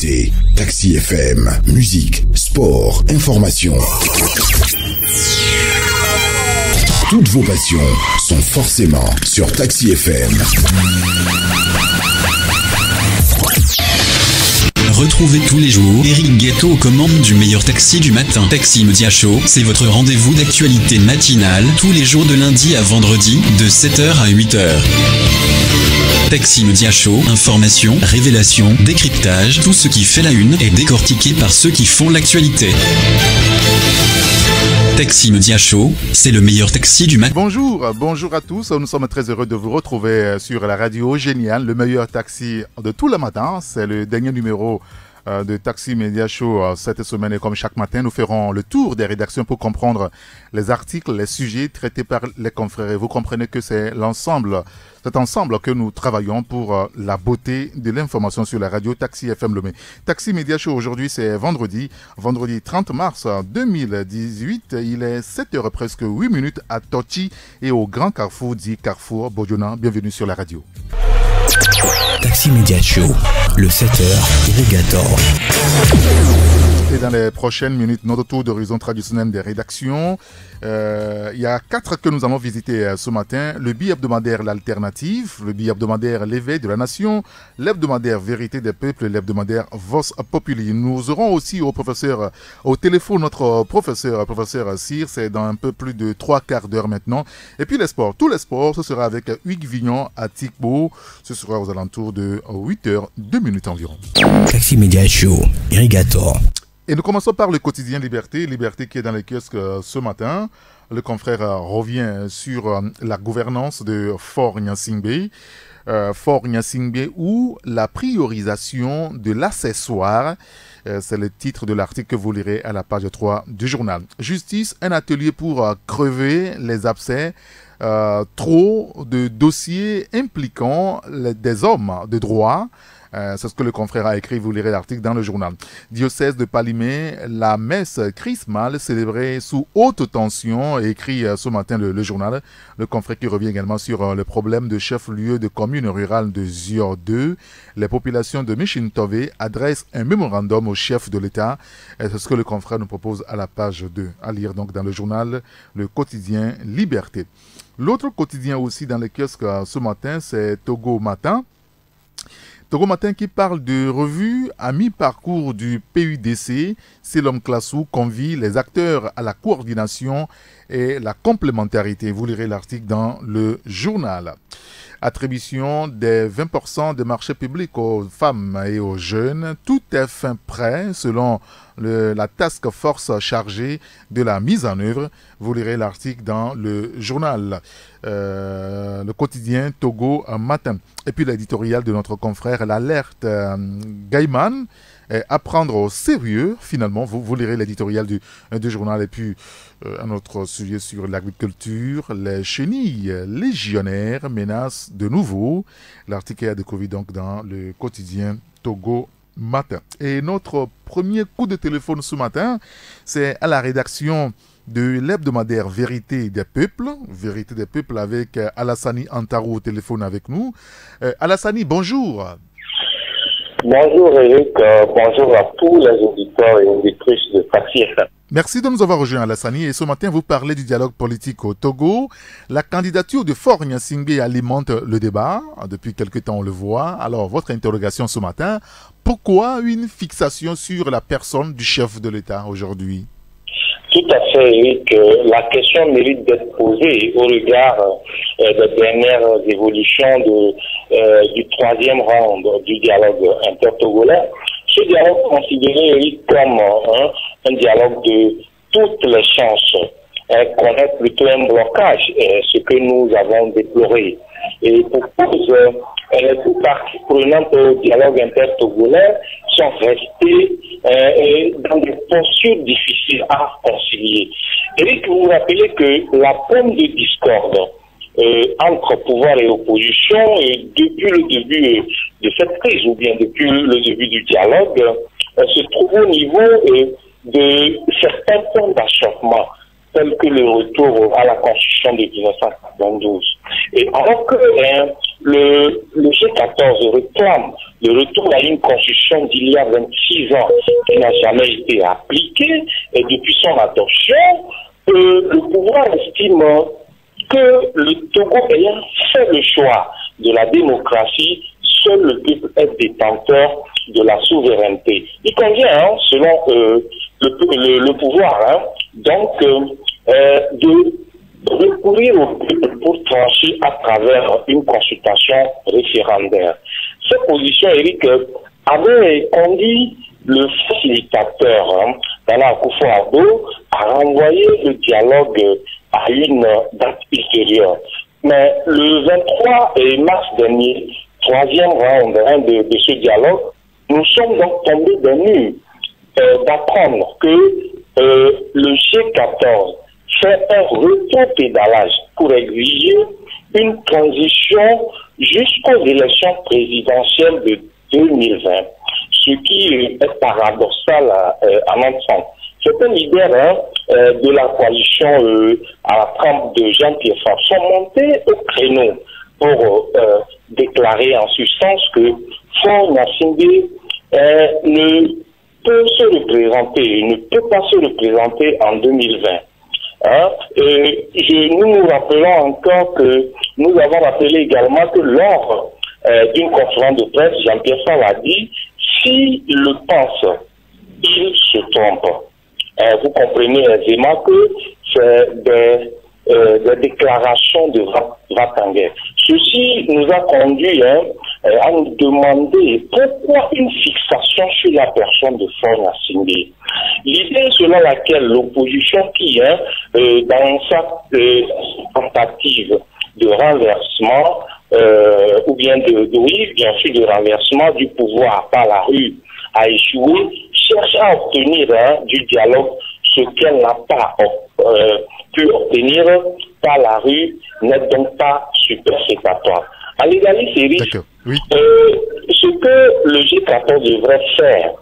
écoutez Taxi FM, musique, sport, information. Toutes vos passions sont forcément sur Taxi FM. Retrouvez tous les jours Eric Guetto aux commandes du meilleur taxi du matin. Taxi Média Show, c'est votre rendez-vous d'actualité matinale tous les jours de lundi à vendredi de 7h à 8h. Taxi Média Show, information, révélation, décryptage, tout ce qui fait la une est décortiqué par ceux qui font l'actualité. Taxi Média Show, c'est le meilleur taxi du matin. Bonjour à tous. Nous sommes très heureux de vous retrouver sur la radio Génial, le meilleur taxi de tout le matin. C'est le dernier numéro de Taxi Média Show cette semaine, et comme chaque matin, nous ferons le tour des rédactions pour comprendre les articles, les sujets traités par les confrères. Et vous comprenez que c'est cet ensemble que nous travaillons pour la beauté de l'information sur la radio Taxi FM Lomé. Taxi Média Show, aujourd'hui c'est vendredi 30 mars 2018. Il est 7h presque 8 minutes à Tochi et au Grand Carrefour dit Carrefour Bodiona. Bienvenue sur la radio. Taxi Média Show, le 7h Irrigator. Et dans les prochaines minutes, notre tour d'horizon traditionnel des rédactions. Il y a 4 que nous allons visiter ce matin. Le bi-hebdomadaire L'Alternative, le bi-hebdomadaire L'éveil de la Nation, l'hebdomadaire Vérité des Peuples et l'hebdomadaire Vos Populi. Nous aurons aussi au téléphone notre professeur Cyr, c'est dans un peu plus de 3/4 d'heure maintenant. Et puis les sports, tous les sports, ce sera avec Hugues Vignon à Tikbo. Ce sera aux alentours de 8h, 2 minutes environ. Taxi Média Show, Irrigator. Et nous commençons par le quotidien Liberté qui est dans les kiosques ce matin. Le confrère revient sur la gouvernance de Fort Gnassingbé. Fort Gnassingbé ou la priorisation de l'accessoire. C'est le titre de l'article que vous lirez à la page 3 du journal. Justice, un atelier pour crever les abcès. Trop de dossiers impliquant des hommes de droit. C'est ce que le confrère a écrit, vous lirez l'article dans le journal. Diocèse de Palimé, la messe chrismale célébrée sous haute tension, écrit ce matin le journal. Le confrère qui revient également sur le problème de chef-lieu de commune rurale de Zior 2. Les populations de Michintové adressent un mémorandum au chef de l'État. C'est ce que le confrère nous propose à la page 2, à lire donc dans le journal, le quotidien Liberté. L'autre quotidien aussi dans les kiosques ce matin, c'est Togo Matin. Togo Matin qui parle de revue à mi-parcours du PUDC. C'est l'homme Classou convie les acteurs à la coordination et la complémentarité. Vous lirez l'article dans le journal. Attribution des 20% des marchés publics aux femmes et aux jeunes. Tout est fin prêt selon la task force chargée de la mise en œuvre. Vous lirez l'article dans le journal. Le quotidien Togo Matin. Et puis l'éditorial de notre confrère, l'alerte Gaiman. À prendre au sérieux, finalement, vous lirez l'éditorial du journal. Et puis un autre sujet sur l'agriculture, les chenilles légionnaires menacent de nouveau. L'article est à découvrir donc dans le quotidien Togo Matin. Et notre premier coup de téléphone ce matin, c'est à la rédaction de l'hebdomadaire Vérité des Peuples. Vérité des Peuples avec Alassani Antarou au téléphone avec nous. Alassani, bonjour. Bonjour Eric, bonjour à tous les auditeurs et auditrices de Taxi FM. Merci de nous avoir rejoints Alassani. Et ce matin, vous parlez du dialogue politique au Togo. La candidature de Fort Gnassingbé alimente le débat. Depuis quelque temps, on le voit. Alors, votre interrogation ce matin, pourquoi une fixation sur la personne du chef de l'État aujourd'hui ? Tout à fait, Eric. La question mérite d'être posée au regard des dernières évolutions du troisième round du dialogue intertogolais. Ce dialogue considéré, Eric, comme un dialogue de toutes les chances connaît plutôt un blocage, ce que nous avons déploré. Et pour cause, les parties prenantes au dialogue intertogolais sont restées dans des postures difficiles à concilier. Eric, vous vous rappelez que la pomme de discorde entre pouvoir et opposition, depuis le début de cette crise, ou bien depuis le début du dialogue, se trouve au niveau de certains points d'achoppement, tels que le retour à la Constitution de 1992. Et alors que le G14 réclame le retour à une constitution d'il y a 26 ans qui n'a jamais été appliquée, et depuis son adoption, le pouvoir estime que le Togo ayant fait le choix de la démocratie, seul le peuple est détenteur de la souveraineté. Il convient, selon le pouvoir, donc de recourir au peuple pour trancher à travers une consultation référendaire. Cette position, Eric, avait conduit le facilitateur Nana Akufo-Addo à renvoyer le dialogue à une date ultérieure. Mais le 23 mars dernier, troisième round de ce dialogue, nous sommes donc tombés des nues d'apprendre que le G14 fait un retour-pédalage pour exiger une transition jusqu'aux élections présidentielles de 2020, ce qui est paradoxal à notre sens. Certains leaders de la coalition à la trempe de Jean-Pierre Fabre sont montés au créneau pour déclarer en substance que Faure Gnassingbé ne peut se représenter, ne peut pas se représenter en 2020. Nous nous rappelons encore que nous avons rappelé également que lors d'une conférence de presse, Jean-Pierre Fabre a dit « s'il le pense, il se trompe ». Vous comprenez aisément que c'est des déclarations de va-t-en-guerre. Ceci nous a conduit à nous demander pourquoi une fixation sur la personne de Faure Gnassingbé. L'idée selon laquelle l'opposition qui, dans sa tentative de renversement, ou bien bien sûr de renversement du pouvoir par la rue, a échoué, cherche à obtenir du dialogue ce qu'elle n'a pas pu obtenir par la rue, n'est donc pas superfétatoire. À l'égalité, oui. Ce que le G14 devrait faire,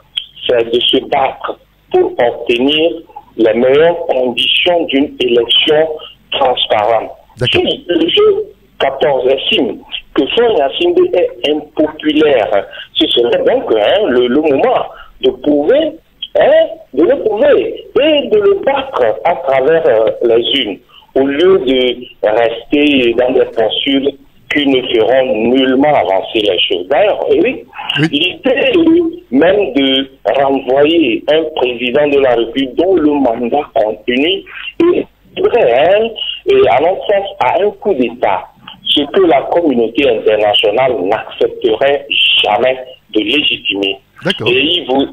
c'est de se battre pour obtenir les meilleures conditions d'une élection transparente. Si le G14 estime que Faure Gnassingbé est impopulaire, ce serait donc le moment de prouver, de le prouver et de le battre à travers les urnes, au lieu de rester dans des postures qui ne feront nullement avancer les choses. D'ailleurs, Eric, l'idée même de renvoyer un président de la République dont le mandat continue est vrai, et à notre sens, à un coup d'État, ce que la communauté internationale n'accepterait jamais de légitimer. Et il vaut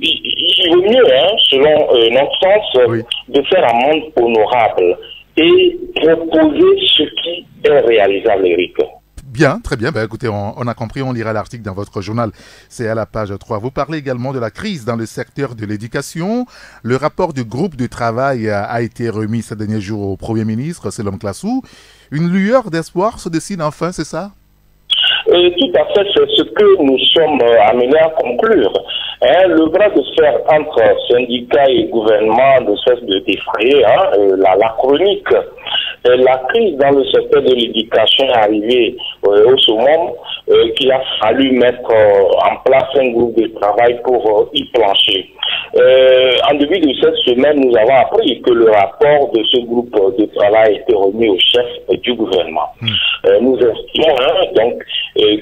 mieux, selon notre sens, de faire un monde honorable et proposer ce qui est réalisable, Eric. Bien, très bien. Écoutez, on a compris, on lira l'article dans votre journal. C'est à la page 3. Vous parlez également de la crise dans le secteur de l'éducation. Le rapport du groupe de travail a été remis ces derniers jours au Premier ministre, Selom Klassou. Une lueur d'espoir se dessine enfin, c'est ça? Tout à fait, c'est ce que nous sommes amenés à conclure. Le bras de fer entre syndicats et gouvernement ne cesse de défrayer la chronique. La crise dans le secteur de l'éducation est arrivée au summum qu'il a fallu mettre en place un groupe de travail pour y plancher. En début de cette semaine, nous avons appris que le rapport de ce groupe de travail a été remis au chef du gouvernement. Nous estimons donc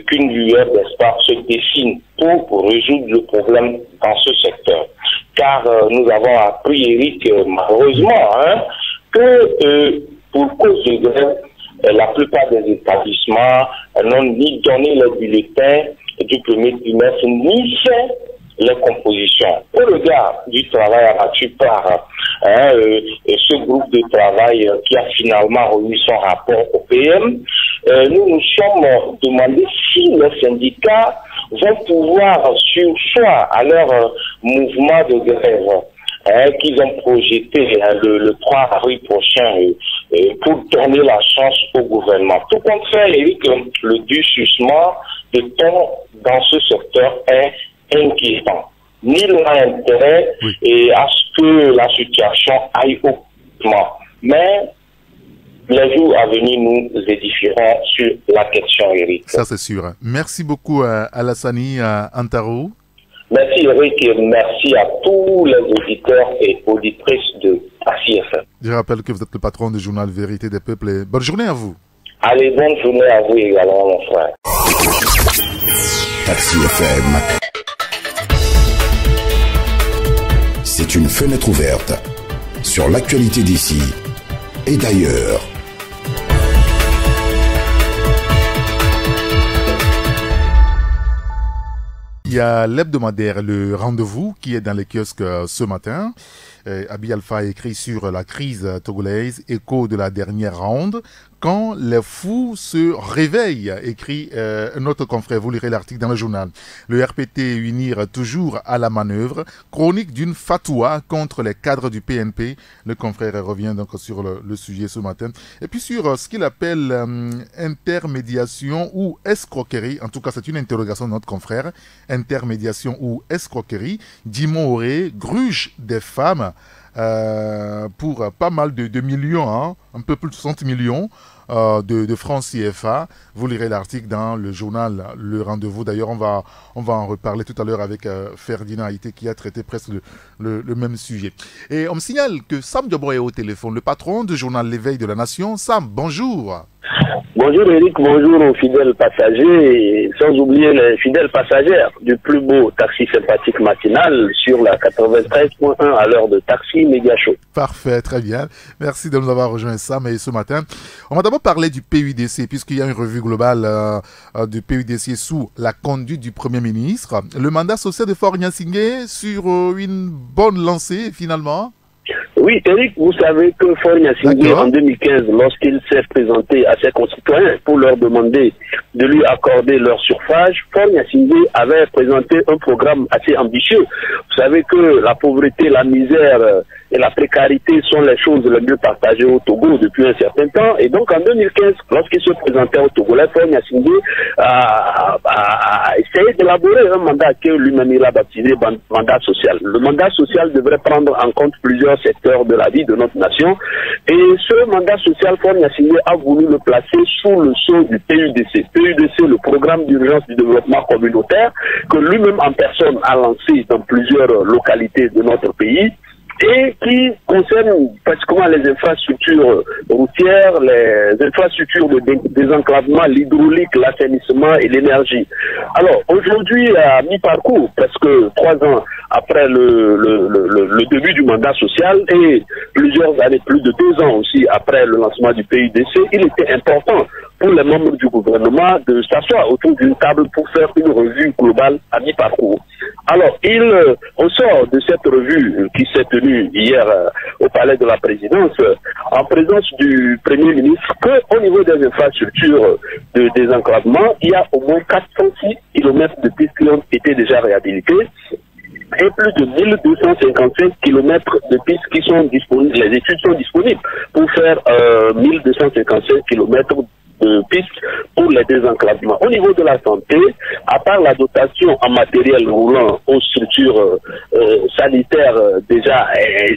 qu'une lueur d'espoir se dessine pour résoudre le problème dans ce secteur. Car nous avons appris, Eric, malheureusement, que pour cause de grève, la plupart des établissements n'ont ni donné les bulletins du premier trimestre, ni fait les compositions. Au regard du travail abattu par ce groupe de travail qui a finalement remis son rapport au PM, nous nous sommes demandé si les syndicats vont pouvoir soit à leur mouvement de grève qu'ils ont projeté le 3 avril prochain pour donner la chance au gouvernement. Tout contraire, Eric, le durcissement de ton dans ce secteur est inquiétant. Ni l'intérêt et à ce que la situation aille au plan. Mais les jours à venir, nous édifierons sur la question, Eric. Ça, c'est sûr. Merci beaucoup à Alassani Antaro. Merci, Eric, et merci à tous les auditeurs et auditrices de Taxi FM. Je rappelle que vous êtes le patron du journal Vérité des Peuples. Et bonne journée à vous. Allez, bonne journée à vous également, mon frère. Taxi FM. C'est une fenêtre ouverte sur l'actualité d'ici et d'ailleurs. Il y a l'hebdomadaire Le Rendez-vous qui est dans les kiosques ce matin. Abi Alpha écrit sur la crise togolaise, écho de la dernière ronde. Quand les fous se réveillent, écrit notre confrère, vous lirez l'article dans le journal. Le RPT unir toujours à la manœuvre, chronique d'une fatwa contre les cadres du PNP. Le confrère revient donc sur le sujet ce matin. Et puis sur ce qu'il appelle intermédiation ou escroquerie, en tout cas c'est une interrogation de notre confrère, intermédiation ou escroquerie, Dimon Auré gruge des femmes pour pas mal de millions, hein, un peu plus de 60 millions de francs CFA. Vous lirez l'article dans le journal Le Rendez-vous. D'ailleurs, on va en reparler tout à l'heure avec Ferdinand Haïté qui a traité presque le même sujet. Et on me signale que Sam Diabo est au téléphone, le patron du journal L'éveil de la Nation. Sam, bonjour. Bonjour Eric, bonjour aux fidèles passagers, et sans oublier les fidèles passagères du plus beau taxi sympathique matinal sur la 93.1 à l'heure de Taxi Média Show. Parfait, très bien. Merci de nous avoir rejoint Sam. Et ce matin, on va d'abord parler du PUDC, puisqu'il y a une revue globale du PUDC sous la conduite du Premier ministre. Le mandat social de Faure Gnassingbé sur une bonne lancée finalement. Oui, Eric, vous savez que Faure Gnassingbé, en 2015, lorsqu'il s'est présenté à ses concitoyens pour leur demander de lui accorder leur suffrage, Faure Gnassingbé avait présenté un programme assez ambitieux. Vous savez que la pauvreté, la misère et la précarité sont les choses les mieux partagées au Togo depuis un certain temps. Et donc en 2015, lorsqu'il se présentait au Togo, Faure Gnassingbé a essayé d'élaborer un mandat que lui-même il a baptisé mandat social. Le mandat social devrait prendre en compte plusieurs secteurs de la vie de notre nation. Et ce mandat social, Faure Gnassingbé a voulu le placer sous le sceau du PUDC. PUDC, le programme d'urgence du développement communautaire, que lui-même en personne a lancé dans plusieurs localités de notre pays, et qui concerne pratiquement les infrastructures routières, les infrastructures de désenclavement, l'hydraulique, l'assainissement et l'énergie. Alors, aujourd'hui, à mi-parcours, presque 3 ans après le début du mandat social et plusieurs années, plus de 2 ans aussi après le lancement du PUDC, il était important pour les membres du gouvernement de s'asseoir autour d'une table pour faire une revue globale à mi-parcours. Alors, il ressort de cette revue qui s'est tenue hier au Palais de la Présidence, en présence du Premier ministre, qu'au niveau des infrastructures de désenclavement, il y a au moins 406 km de pistes qui ont été déjà réhabilitées et plus de 1255 km de pistes qui sont disponibles. Les études sont disponibles pour faire 1255 km de pistes pour les désenclavements. Au niveau de la santé, à part la dotation en matériel roulant aux structures sanitaires déjà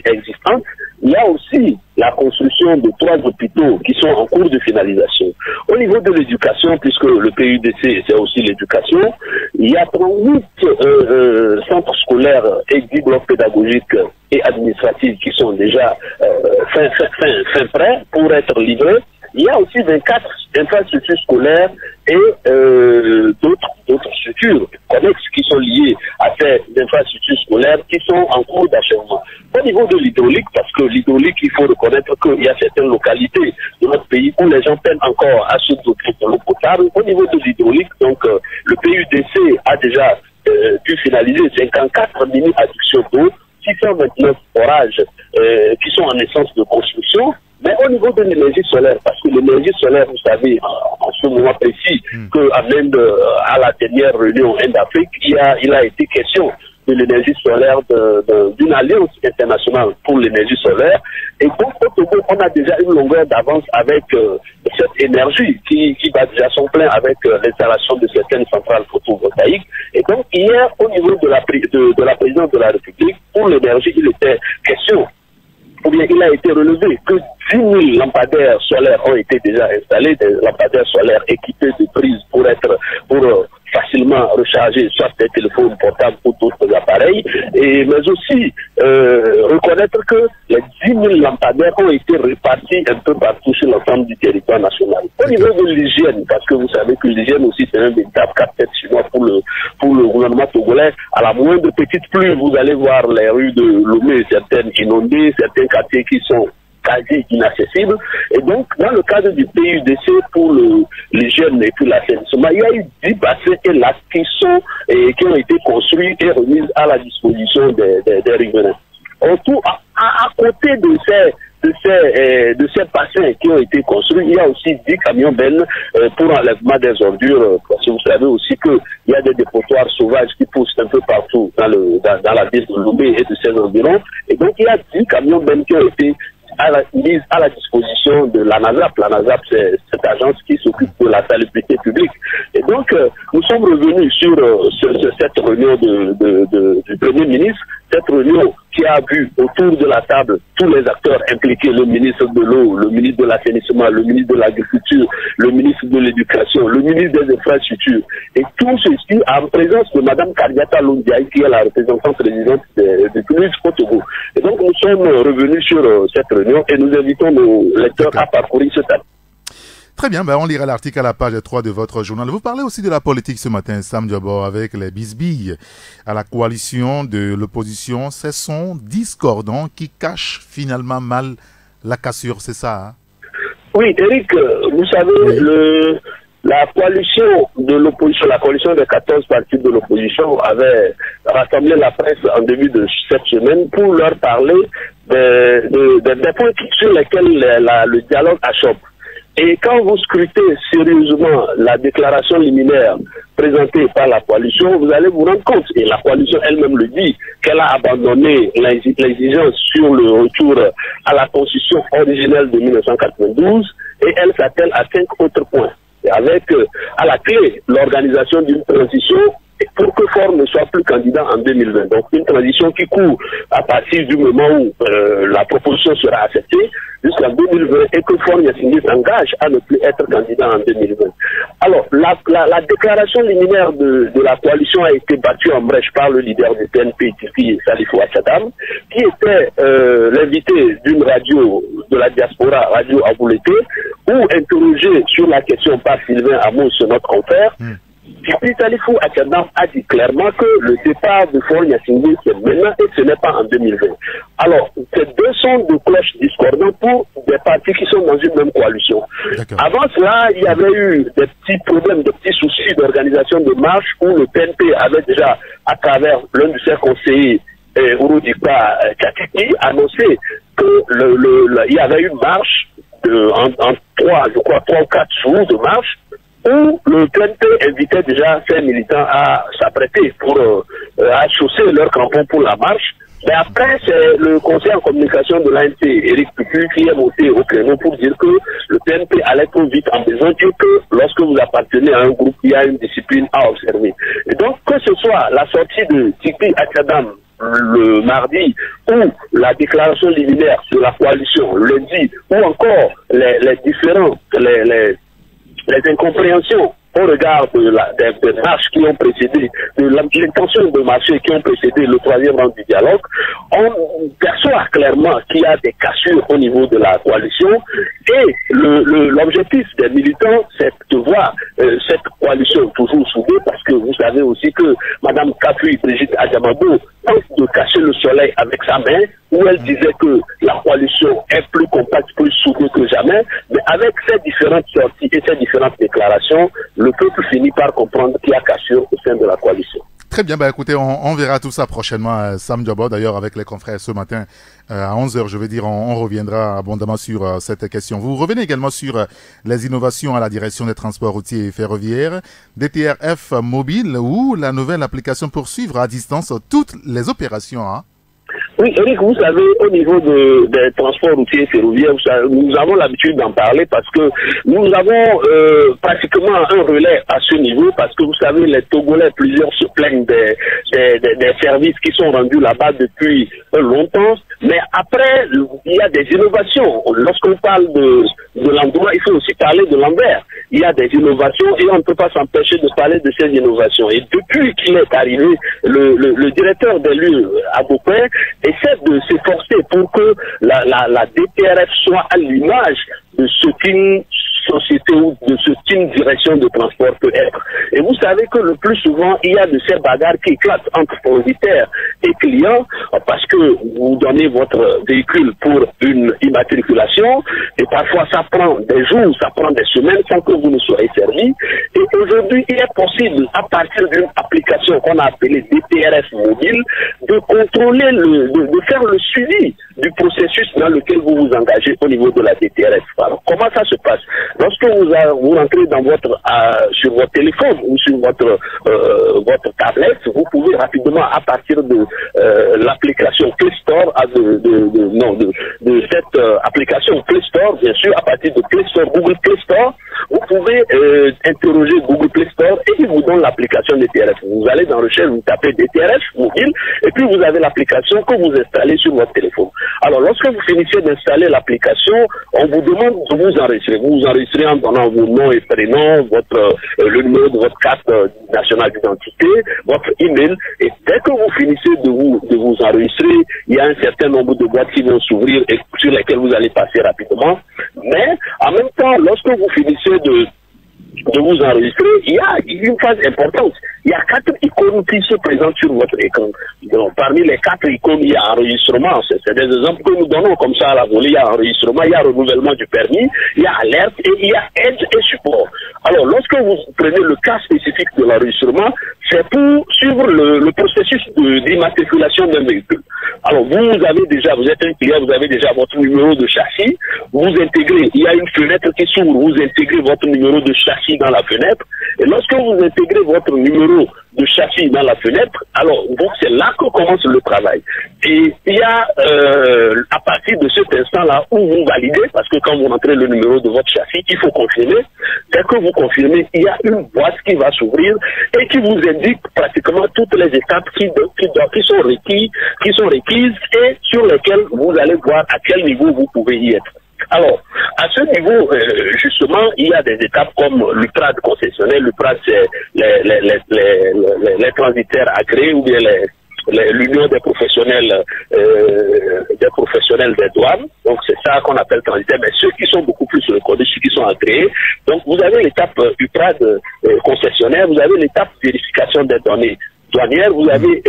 existantes, il y a aussi la construction de 3 hôpitaux qui sont en cours de finalisation. Au niveau de l'éducation, puisque le PUDC c'est aussi l'éducation, il y a 38 centres scolaires et 10 blocs pédagogiques et administratifs qui sont déjà fin prêts pour être livrés. Il y a aussi 24 infrastructures scolaires et d'autres structures connexes qui sont liées à ces infrastructures scolaires qui sont en cours d'achèvement. Au niveau de l'hydraulique, parce que l'hydraulique, il faut reconnaître qu'il y a certaines localités de notre pays où les gens peinent encore à se doter de l'eau potable. Au niveau de l'hydraulique, donc le PUDC a déjà pu finaliser 54 mini-adductions d'eau, 629 forages qui sont en essence de construction. Mais au niveau de l'énergie solaire, parce que l'énergie solaire, vous savez, en ce moment précis, qu'à même à la dernière réunion Inde-Afrique, il a été question de l'énergie solaire, d'une alliance internationale pour l'énergie solaire. Et donc, au Togo, on a déjà une longueur d'avance avec cette énergie qui bat déjà son plein avec l'installation de certaines centrales photovoltaïques. Et donc, hier, au niveau de la présidence de la République, pour l'énergie, il était question bien il a été relevé que 10 000 lampadaires solaires ont été déjà installés, des lampadaires solaires équipés de prises pour facilement recharger soit des téléphones portables ou d'autres appareils, mais aussi reconnaître que les 10 000 lampadaires ont été répartis un peu partout sur l'ensemble du territoire national. Au niveau de l'hygiène, parce que vous savez que l'hygiène aussi c'est un véritable casse-tête chinois pour le gouvernement togolais, à la moindre petite pluie, vous allez voir les rues de Lomé, certaines inondées, certains quartiers qui sont quasi inaccessible. Et donc, dans le cadre du PUDC pour les jeunes et puis l'assainissement, il y a eu 10 bassins et lacs qui ont été construits et remis à la disposition des riverains. Autour, à côté de ces bassins qui ont été construits, il y a aussi 10 camions bennes pour enlèvement des ordures, parce que vous savez aussi qu'il y a des dépotoirs sauvages qui poussent un peu partout dans la ville de Lomé et de ses environs. Et donc, il y a 10 camions bennes qui ont été mise à la disposition de la NASAP. La NASAP, c'est cette agence qui s'occupe de la salubrité publique. Et donc, nous sommes revenus sur cette réunion du Premier ministre, cette réunion qui a vu autour de la table tous les acteurs impliqués, le ministre de l'eau, le ministre de l'assainissement, le ministre de l'agriculture, le ministre de l'éducation, le ministre des infrastructures. Et tout ceci en présence de Mme Kardiata Londiaï, qui est la représentante présidente du PNUD au Togo. Et donc, nous sommes revenus sur cette réunion et nous invitons nos lecteurs à parcourir ce tableau. Très bien, on lira l'article à la page 3 de votre journal. Vous parlez aussi de la politique ce matin, Sam Diabo, avec les bisbilles à la coalition de l'opposition. Ce sont discordants qui cachent finalement mal la cassure, c'est ça, hein? Oui, Eric, vous savez, la coalition de l'opposition, la coalition des 14 partis de l'opposition avait rassemblé la presse en début de cette semaine pour leur parler des points sur lesquels le dialogue achoppe. Et quand vous scrutez sérieusement la déclaration liminaire présentée par la coalition, vous allez vous rendre compte, et la coalition elle-même le dit, qu'elle a abandonné l'exigence sur le retour à la constitution originelle de 1992 et elle s'attelle à 5 autres points. Et avec à la clé l'organisation d'une transition pour que Faure ne soit plus candidat en 2020. Donc une transition qui court à partir du moment où la proposition sera acceptée jusqu'en 2020 et que Faure Gnassingbé s'engage à ne plus être candidat en 2020. Alors la déclaration liminaire de la coalition a été battue en brèche par le leader du PNP, Tipi Salifou Achadam, qui était l'invité d'une radio de la diaspora, Radio Aboulete, où interrogé sur la question par Sylvain Amos, notre confrère, Tipi Salifou Achadam a dit clairement que le départ de Faure Gnassingbé c'est maintenant et ce n'est pas en 2020. Alors, ces deux sons de cloche discordants pour des partis qui sont dans une même coalition. Avant cela, il y avait eu des petits problèmes, des petits soucis d'organisation de marche où le PNP avait déjà, à travers l'un de ses conseillers, Ouroudikpa Tchatiki, annoncé qu'il y avait une marche en 3 ou 4 jours de marche où le PNP invitait déjà ses militants à s'apprêter à chausser leur crampon pour la marche. Mais après, c'est le conseil en communication de l'ANC, Éric Pupu, qui est monté au créneau pour dire que le PNP allait trop vite en besoin et que lorsque vous appartenez à un groupe, il y a une discipline à observer. Et donc, que ce soit la sortie de Tipi Achadam le mardi, ou la déclaration liminaire de la coalition le lundi, ou encore les différents, les incompréhensions au regard des marches qui ont précédé, de l'intention de marcher qui ont précédé le 3e round du dialogue, on perçoit clairement qu'il y a des cassures au niveau de la coalition et l'objectif des militants, c'est de voir cette coalition toujours soudée parce que vous savez aussi que Mme Kapui, Brigitte Adjamabo, tente de cacher le soleil avec sa main où elle disait que la coalition est plus compacte, plus soudée que jamais, mais avec ces différentes sorties et ces différentes déclarations, le peuple finit par comprendre qu'il y a cassure au sein de la coalition. Très bien, écoutez, on verra tout ça prochainement, Sam Diabo, d'ailleurs avec les confrères ce matin à 11h, je veux dire, on reviendra abondamment sur cette question. Vous revenez également sur les innovations à la direction des transports routiers et ferroviaires, DTRF mobile ou la nouvelle application pour suivre à distance toutes les opérations, hein? Oui, Eric, vous savez, au niveau des transports routiers et ferroviaires, nous avons l'habitude d'en parler parce que nous avons pratiquement un relais à ce niveau parce que vous savez, les Togolais, plusieurs se plaignent des services qui sont rendus là-bas depuis longtemps. Mais après, il y a des innovations. Lorsqu'on parle de l'endroit, il faut aussi parler de l'envers. Il y a des innovations et on ne peut pas s'empêcher de parler de ces innovations. Et depuis qu'il est arrivé, le directeur des lieux à Beaupin essaie de s'efforcer pour que la DTRF soit à l'image de ce qu'une société ou de ce qu'une direction de transport peut être. Et vous savez que le plus souvent, il y a de ces bagarres qui éclatent entre propriétaires et clients parce que vous donnez votre véhicule pour une immatriculation et parfois ça prend des jours, ça prend des semaines sans que vous ne soyez servi. Et aujourd'hui, il est possible, à partir d'une application qu'on a appelée DTRF mobile, de contrôler, de faire le suivi du processus dans lequel vous vous engagez au niveau de la DTRF. Alors, comment ça se passe? Lorsque vous rentrez dans sur votre téléphone ou sur votre tablette, vous pouvez rapidement, à partir de l'application Play Store, de cette application Play Store, bien sûr, à partir de Play Store, Google Play Store, vous pouvez interroger Google Play Store et il vous donne l'application DTRF. Vous allez dans Recherche, vous tapez DTRF mobile et puis vous avez l'application que vous installez sur votre téléphone. Alors, lorsque vous finissez d'installer l'application, on vous demande de vous enregistrer. Vous vous enregistrez en donnant vos noms et prénoms, le numéro de votre carte nationale d'identité, votre email. Et dès que vous finissez de vous enregistrer, il y a un certain nombre de boîtes qui vont s'ouvrir et sur lesquelles vous allez passer rapidement. Mais en même temps, lorsque vous finissez de vous enregistrer, il y a une phase importante. Il y a 4 icônes qui se présentent sur votre écran. Donc, parmi les 4 icônes, il y a enregistrement. C'est des exemples que nous donnons comme ça à la volée. Il y a enregistrement, il y a renouvellement du permis, il y a alerte et il y a aide et support. Alors, lorsque vous prenez le cas spécifique de l'enregistrement, c'est pour suivre le processus d'immatriculation d'un véhicule. Alors, vous êtes un client, vous avez déjà votre numéro de châssis, vous intégrez, il y a une fenêtre qui s'ouvre, vous intégrez votre numéro de châssis dans la fenêtre, et lorsque vous intégrez votre numéro de châssis dans la fenêtre, alors donc c'est là que commence le travail. Et il y a à partir de cet instant-là où vous validez, parce que quand vous rentrez le numéro de votre châssis, il faut confirmer. Dès que vous confirmez, il y a une boîte qui va s'ouvrir et qui vous indique pratiquement toutes les étapes qui sont requises et sur lesquelles vous allez voir à quel niveau vous pouvez y être. Alors, à ce niveau, justement, il y a des étapes comme l'UPRAD concessionnel. L'UPRAD, c'est les transitaires agréés ou bien l'union des professionnels des douanes. Donc, c'est ça qu'on appelle transitaire. Mais ceux qui sont beaucoup plus reconnus, ceux qui sont agréés. Donc, vous avez l'étape UPRAD concessionnaire, vous avez l'étape vérification des données douanière, vous avez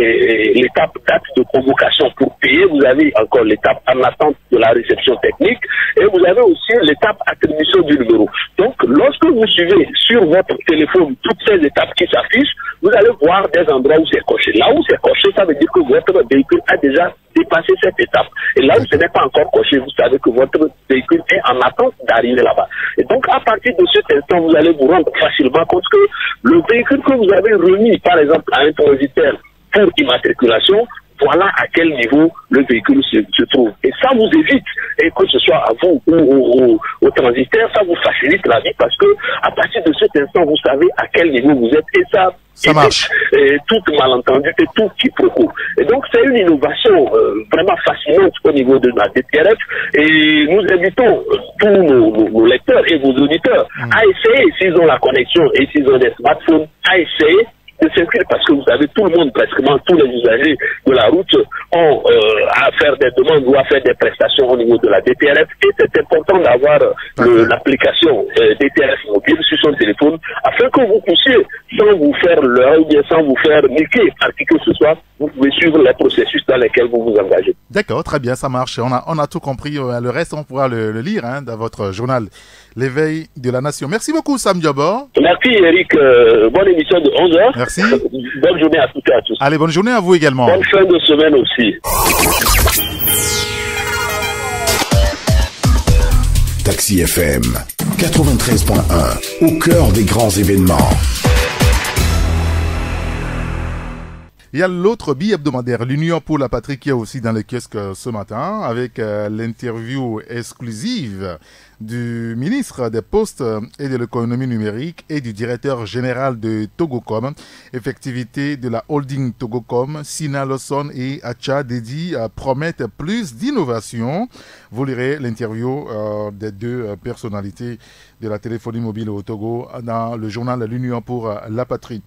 l'étape date de convocation pour payer, vous avez encore l'étape en attente de la réception technique et vous avez aussi l'étape attribution du numéro. Donc, lorsque vous suivez sur votre téléphone toutes ces étapes qui s'affichent, vous allez voir des endroits où c'est coché. Là où c'est coché, ça veut dire que votre véhicule a déjà dépassé cette étape. Et là où ce n'est pas encore coché, vous savez que votre véhicule est en attente d'arriver là-bas. Et donc, à partir de cet instant, vous allez vous rendre facilement compte que le véhicule que vous avez remis, par exemple, à un transitaire pour immatriculation, voilà à quel niveau le véhicule se trouve. Et ça vous évite, et que ce soit à vous ou au transitaire, ça vous facilite la vie parce que à partir de cet instant, vous savez à quel niveau vous êtes et ça marche. Tout malentendu et tout quiproquo. Et donc, c'est une innovation vraiment fascinante au niveau de la DTRF et nous invitons tous nos lecteurs et vos auditeurs à essayer, s'ils ont la connexion et s'ils ont des smartphones, à essayer de circuler parce que vous savez, tout le monde, pratiquement tous les usagers de la route ont à faire des demandes ou à faire des prestations au niveau de la DTRF et c'est important d'avoir l'application DTRF mobile sur son téléphone afin que vous puissiez, sans vous faire leurrer ou bien sans vous faire niquer par qui que ce soit, vous pouvez suivre les processus dans lesquels vous vous engagez. D'accord, très bien, ça marche. On a tout compris. Le reste, on pourra le lire dans votre journal L'éveil de la Nation. Merci beaucoup, Sam Diabo. Merci, Eric. Bonne émission de 11h. Merci. Bonne journée à toutes et à tous. Allez, bonne journée à vous également. Bonne fin de semaine aussi. Taxi FM 93.1, au cœur des grands événements. Il y a l'autre bi-hebdomadaire, l'Union pour la Patrie, qui est aussi dans les kiosques ce matin, avec l'interview exclusive du ministre des Postes et de l'économie numérique et du directeur général de Togocom, effectivité de la holding Togocom. Sina Lawson et Acha Dedi promettent plus d'innovation. Vous lirez l'interview des deux personnalités de la téléphonie mobile au Togo dans le journal L'Union pour la Patrie.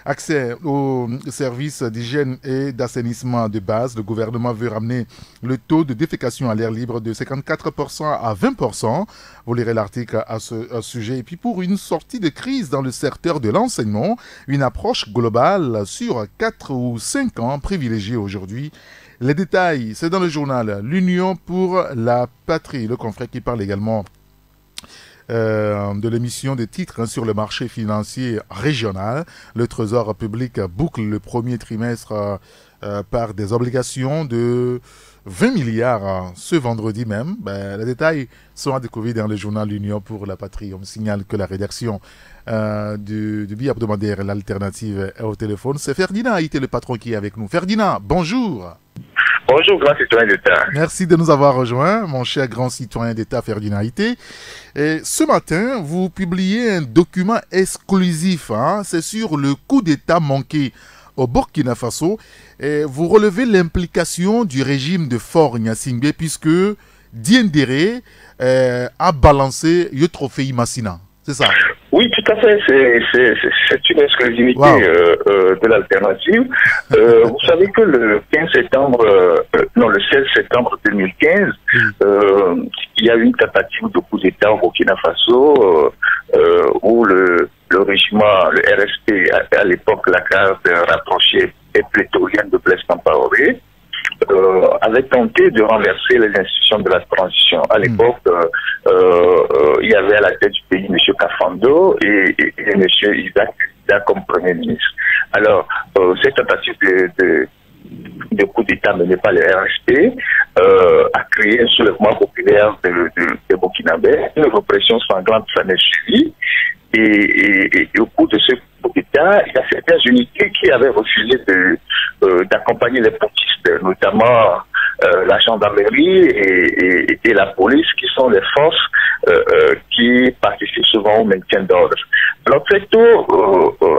Accès aux services d'hygiène et d'assainissement de base. Le gouvernement veut ramener le taux de défécation à l'air libre de 54% à 20%. Vous lirez l'article à ce sujet. Et puis pour une sortie de crise dans le secteur de l'enseignement, une approche globale sur 4 ou 5 ans privilégiée aujourd'hui. Les détails, c'est dans le journal L'Union pour la Patrie. Le confrère qui parle également de l'émission des titres sur le marché financier régional. Le Trésor public boucle le premier trimestre par des obligations de 20 milliards ce vendredi même. Les détails sont à découvrir dans le journal L'Union pour la Patrie. On me signale que la rédaction du bi-hebdomadaire L'Alternative est au téléphone. C'est Ferdinand Haïté, le patron, qui est avec nous. Ferdinand, bonjour. Bonjour, grand citoyen d'État. Merci de nous avoir rejoints, mon cher grand citoyen d'État Ferdinand Haïté. Et ce matin, vous publiez un document exclusif. C'est sur le coup d'État manqué au Burkina Faso. Et vous relevez l'implication du régime de Faure Gnassingbé puisque Diendéré a balancé le trophée Massina. C'est ça? Oui, tout à fait. C'est une exclusivité de l'alternative. Vous savez que le 15 septembre, le 16 septembre 2015, il y a eu une tentative de coup d'État au Burkina Faso où le régiment, le RSP, à l'époque la carte rapprochée et pléthorienne de Blaise Compaoré, avait tenté de renverser les institutions de la transition. À l'époque, il y avait à la tête du pays M. Kafando et M. Isaac comme Premier ministre. Alors, cette tentative de coup d'État menée par le RSP a créé un soulèvement populaire de Burkinabé. Une répression sanglante s'en est suivie. Et au cours de ce coup d'État, il y a certaines unités qui avaient refusé d'accompagner les putschistes, notamment la gendarmerie et la police, qui sont les forces qui participent souvent au maintien d'ordre. Alors très tôt,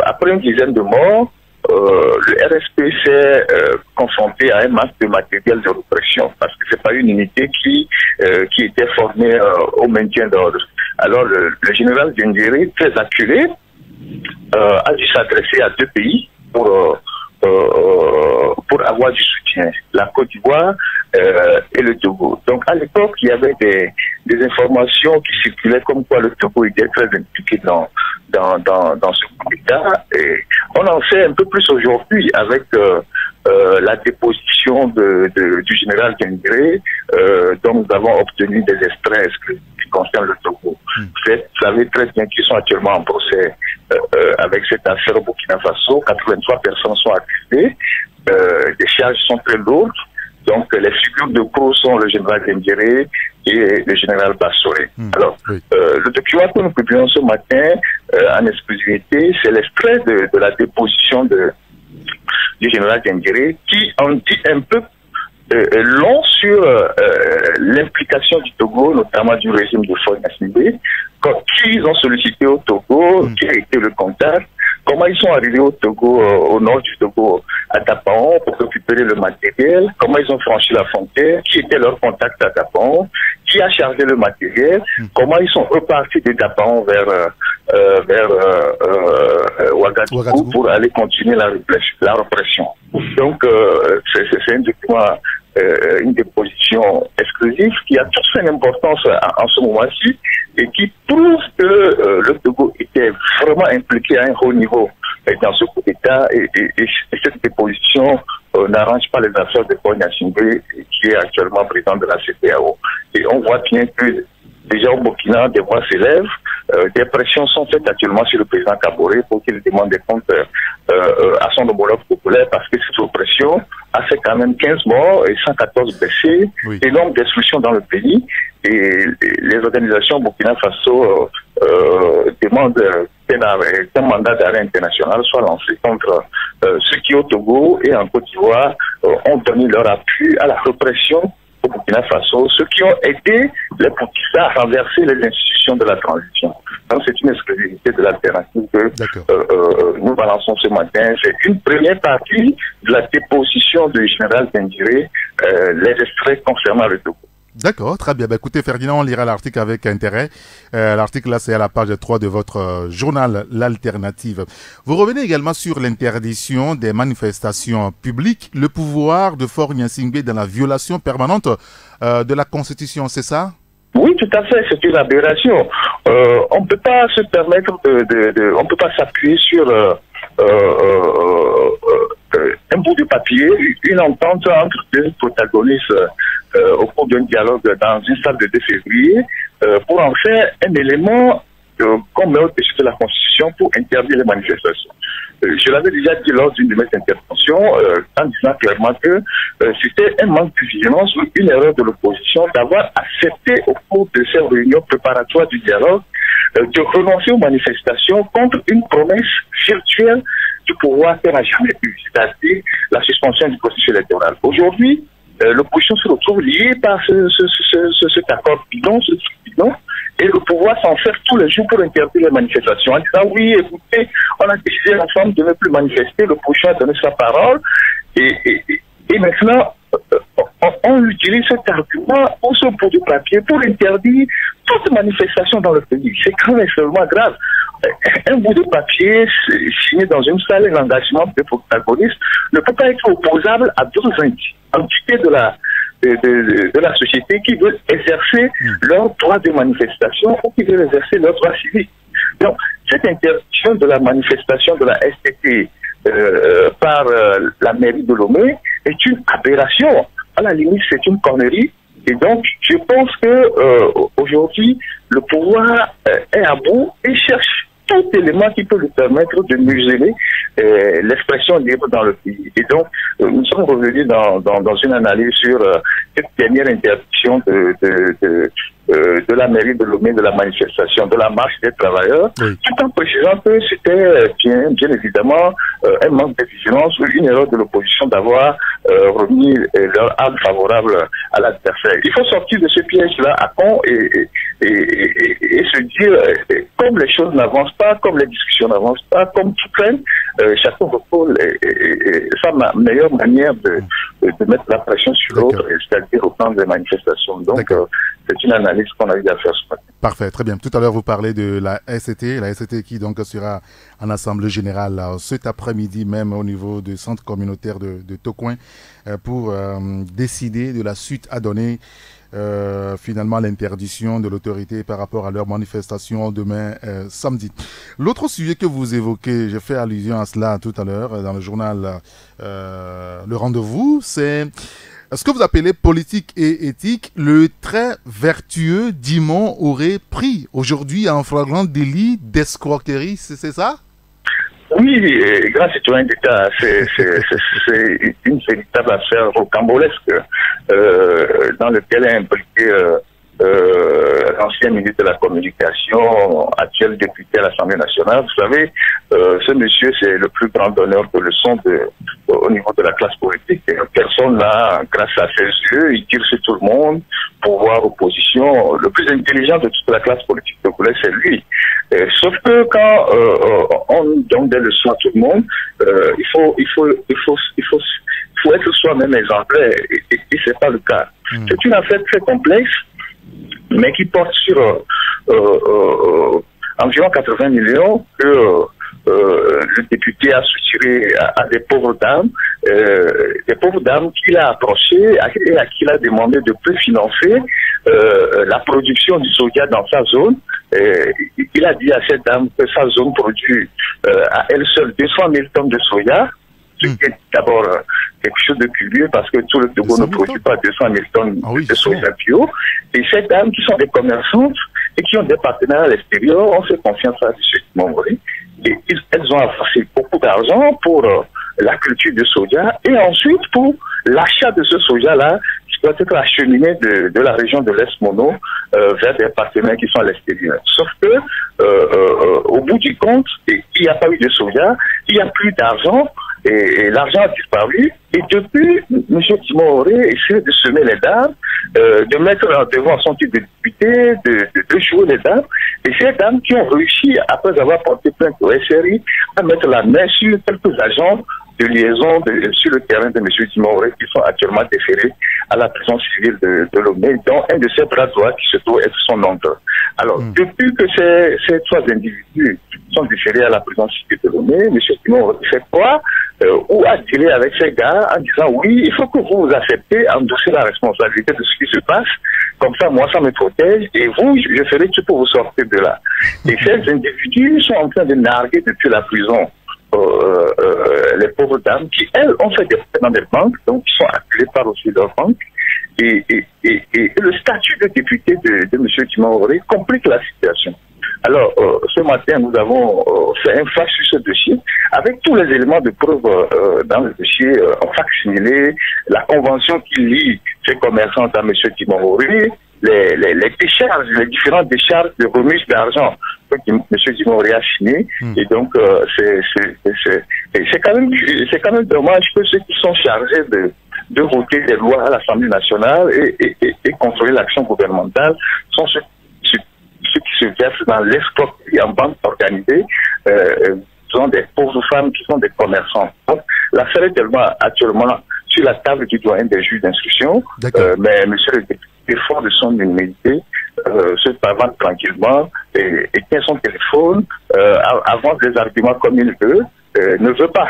après une dizaine de morts, le RSP s'est confronté à un masque de matériel de répression, parce que c'est pas une unité qui était formée au maintien d'ordre. Alors le général Diendéré, très acculé, a dû s'adresser à deux pays pour avoir du soutien, la Côte d'Ivoire et le Togo. Donc à l'époque, il y avait des informations qui circulaient comme quoi le Togo était très impliqué dans ce coup d'État. Et on en sait un peu plus aujourd'hui avec la déposition du général Diendéré, dont nous avons obtenu des extraits qui concernent le Togo. Vous savez très bien qu'ils sont actuellement en procès avec cette affaire au Burkina Faso. 83 personnes sont accusées. Les charges sont très lourdes. Donc les figures de pro sont le général Diendéré et le général Bassoré. Alors, le document que nous publions ce matin en exclusivité, c'est l'extrait de la déposition du général Diendéré qui en dit un peu long sur l'implication du Togo, notamment du régime de Faure Gnassingbé, qui ils ont sollicité au Togo, qui a été le contact, comment ils sont arrivés au Togo, au nord du Togo, à Tapaon, pour récupérer le matériel, comment ils ont franchi la frontière, qui était leur contact à Tapaon, qui a chargé le matériel, comment ils sont repartis de Tapaon vers Ouagadougou pour aller continuer la répression. Donc, c'est un document, une déposition exclusive qui a toute son importance en ce moment-ci et qui prouve que le Togo était vraiment impliqué à un haut niveau dans ce coup d'État et cette déposition n'arrange pas les affaires de Faure Gnassingbé qui est actuellement président de la CEDEAO. Et on voit bien que déjà au Burkina, des voix s'élèvent, des pressions sont faites actuellement sur le président Kaboré pour qu'il demande des comptes à son homologue populaire parce que cette oppression a fait quand même 15 morts et 114 blessés, énorme destruction dans le pays et les organisations Burkina Faso demande qu'un mandat d'arrêt international soit lancé contre ceux qui au Togo et en Côte d'Ivoire ont donné leur appui à la répression au Burkina Faso, ceux qui ont aidé les Burkina à renverser les institutions de la transition. Donc c'est une exclusivité de l'alternative que nous balançons ce matin. C'est une première partie de la déposition du général Tendjéré, les extraits concernant le Togo. D'accord, très bien. Écoutez, Ferdinand, on lira l'article avec intérêt. L'article là, c'est à la page 3 de votre journal, L'Alternative. Vous revenez également sur l'interdiction des manifestations publiques, le pouvoir de Faure Gnassingbé dans la violation permanente de la Constitution, c'est ça? Oui, tout à fait, c'est une aberration. On ne peut pas se permettre on ne peut pas s'appuyer sur un bout de papier, une entente entre deux protagonistes au cours d'un dialogue dans une salle de 2 février pour en faire un élément qu'on met au-dessus de la Constitution pour interdire les manifestations. Je l'avais déjà dit lors d'une de mes interventions en disant clairement que c'était un manque de vigilance ou une erreur de l'opposition d'avoir accepté au cours de ces réunions préparatoires du dialogue de renoncer aux manifestations contre une promesse virtuelle du pouvoir qu'elle n'a jamais eue, c'est-à-dire la suspension du processus électoral. Aujourd'hui, l'opposition se retrouve liée par cet accord bidon, ce truc bidon, et le pouvoir s'en sert tous les jours pour interdire les manifestations. En disant, oui, écoutez, on a décidé ensemble de ne plus manifester, l'opposition a donné sa parole, et maintenant, on utilise cet argument au son bout du papier pour interdire toute manifestation dans le pays. C'est quand même extrêmement grave. Un bout de papier signé dans une salle, l'engagement des protagonistes ne peut pas être opposable à d'autres entités de la société qui veulent exercer leur droit de manifestation ou qui veulent exercer leur droit civique. Donc, cette interdiction de la manifestation de la STT par la mairie de Lomé est une aberration. À la limite, c'est une connerie. Et donc, je pense que aujourd'hui, le pouvoir est à bout et cherche tout élément qui peut lui permettre de museler l'expression libre dans le pays. Et donc, nous sommes revenus dans une analyse sur cette dernière interdiction de la mairie de Lomé, de la manifestation, de la marche des travailleurs, tout en précisant que c'était bien évidemment un manque de vigilance ou une erreur de l'opposition d'avoir remis leur âme favorable à l'adversaire. Il faut sortir de ce piège-là à fond et se dire, comme les choses n'avancent pas, comme les discussions n'avancent pas, comme tout traîne, chacun repose sa meilleure manière de mettre la pression sur l'autre, c'est-à-dire reprendre les manifestations. Donc, c'est une analyse qu'on a eu à faire ce matin. Parfait, très bien. Tout à l'heure, vous parlez de la SCT qui donc sera en assemblée générale cet après-midi même au niveau du centre communautaire de Tocoin pour décider de la suite à donner finalement l'interdiction de l'autorité par rapport à leur manifestation demain samedi. L'autre sujet que vous évoquez, j'ai fait allusion à cela tout à l'heure dans le journal Le Rendez-vous, c'est ce que vous appelez politique et éthique. Le très vertueux Dimon aurait pris aujourd'hui un flagrant délit d'escroquerie, c'est ça? Oui, grand citoyen d'État, c'est une véritable affaire rocambolesque dans laquelle est impliqué l'ancien ministre de la Communication, actuel député à l'Assemblée nationale. Vous savez, ce monsieur, c'est le plus grand donneur de leçons au niveau de la classe politique. Personne là, grâce à ses yeux, il tire sur tout le monde, pouvoir, opposition. Le plus intelligent de toute la classe politique togolaise, c'est lui. Sauf que quand on donne des leçons à tout le monde, il faut être soi-même exemplaire, et c'est pas le cas. C'est une affaire très complexe, mais qui porte sur environ 80 millions que le député a soutiré à des pauvres dames qu'il a approchées et à qui il a demandé de plus financer la production du soja dans sa zone. Il a dit à cette dame que sa zone produit à elle seule 200 000 tonnes de soja, ce qui est d'abord quelque chose de curieux parce que tout le Togo ne produit pas 200 000 tonnes de soja bio. Et ces dames qui sont des commerçantes et qui ont des partenaires à l'extérieur ont fait confiance à M. Montgomery. Et elles ont avancé beaucoup d'argent pour la culture de soja et ensuite pour l'achat de ce soja-là, doit être acheminé de la région de l'Est Mono vers des partenaires qui sont à l'extérieur. Sauf que, au bout du compte, il n'y a pas eu de soja, il n'y a plus d'argent, et l'argent a disparu. Et depuis, M. Timoré essaie de semer les dames, de mettre devant son titre de député, de jouer les dames. Et ces dames qui ont réussi, après avoir porté plainte au SRI, à mettre la main sur quelques agents de liaison sur le terrain de M. Timoré qui sont actuellement déférés à la prison civile de Lomé, dont un de ses bras droits qui se trouve être son oncle. Alors, depuis que ces trois individus sont déférés à la prison civile de Lomé, M. Timoré fait quoi ou a dealé avec ces gars en disant oui, il faut que vous acceptez, endosser la responsabilité de ce qui se passe, comme ça moi ça me protège et vous, je ferai tout pour vous sortir de là. Et ces individus sont en train de narguer depuis la prison les pauvres dames qui, elles, ont fait des prêts dans des banques, donc qui sont appelées par aussi leurs banques. Et le statut de député de M. Timoré complique la situation. Alors, ce matin, nous avons fait un fax sur ce dossier avec tous les éléments de preuve dans le dossier facsimilé, la convention qui lie ces commerçants à M. Timoré, les décharges, les différentes décharges de remise d'argent que M. Timoré a signé. Et donc, c'est quand même dommage que ceux qui sont chargés de voter des lois à l'Assemblée nationale et contrôler l'action gouvernementale sont ceux qui se versent dans l'escroquerie en bande organisée, sont des pauvres femmes qui sont des commerçants. Donc, l'affaire est tellement actuellement sur la table du doyen des juges d'instruction, mais M. le député, fort de son humilité, se pavane tranquillement et tient son téléphone, avance des arguments comme il veut, ne veut pas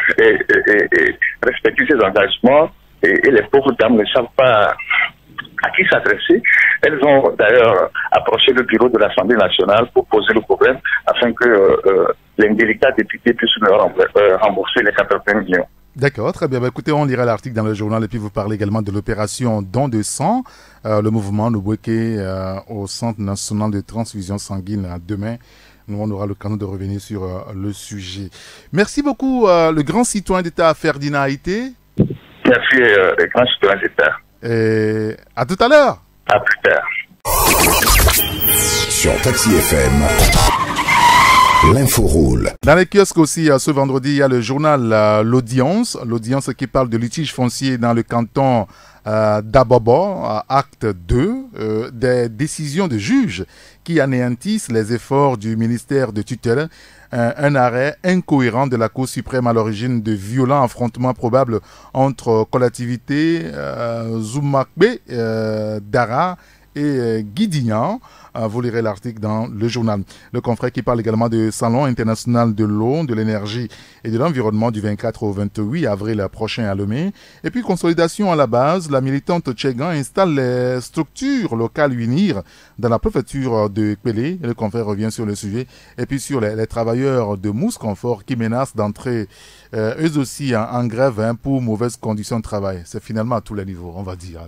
respecter ses engagements et les pauvres dames ne savent pas à qui s'adresser. Elles ont d'ailleurs approché le bureau de l'Assemblée nationale pour poser le problème afin que l'indélicat député puisse leur rembourser les 80 millions. D'accord, très bien. Bah, écoutez, on lira l'article dans le journal et puis vous parlez également de l'opération Don de sang, le mouvement Nubweke au Centre national de transfusion sanguine demain. Nous, on aura l'occasion de revenir sur le sujet. Merci beaucoup, le grand citoyen d'État Ferdinand Haïté. Merci, le grand citoyen d'État. Et à tout à l'heure. À plus tard. Sur Taxi FM, l'info roule. Dans les kiosques aussi, ce vendredi, il y a le journal L'Audience. L'Audience qui parle de litige foncier dans le canton d'Abobo, acte 2, des décisions de juges qui anéantissent les efforts du ministère de tutelle. Un arrêt incohérent de la Cour suprême à l'origine de violents affrontements probables entre collectivités Zoumakbe, Dara et Guidignan. Vous lirez l'article dans le journal. Le confrère qui parle également du Salon international de l'eau, de l'énergie et de l'environnement du 24 au 28 avril prochain à Lomé. Et puis consolidation à la base, la militante Tchegan installe les structures locales UNIR dans la préfecture de Kpélé. Le confrère revient sur le sujet. Et puis sur les travailleurs de Mousse Confort qui menacent d'entrer eux aussi en grève pour mauvaises conditions de travail. C'est finalement à tous les niveaux, on va dire.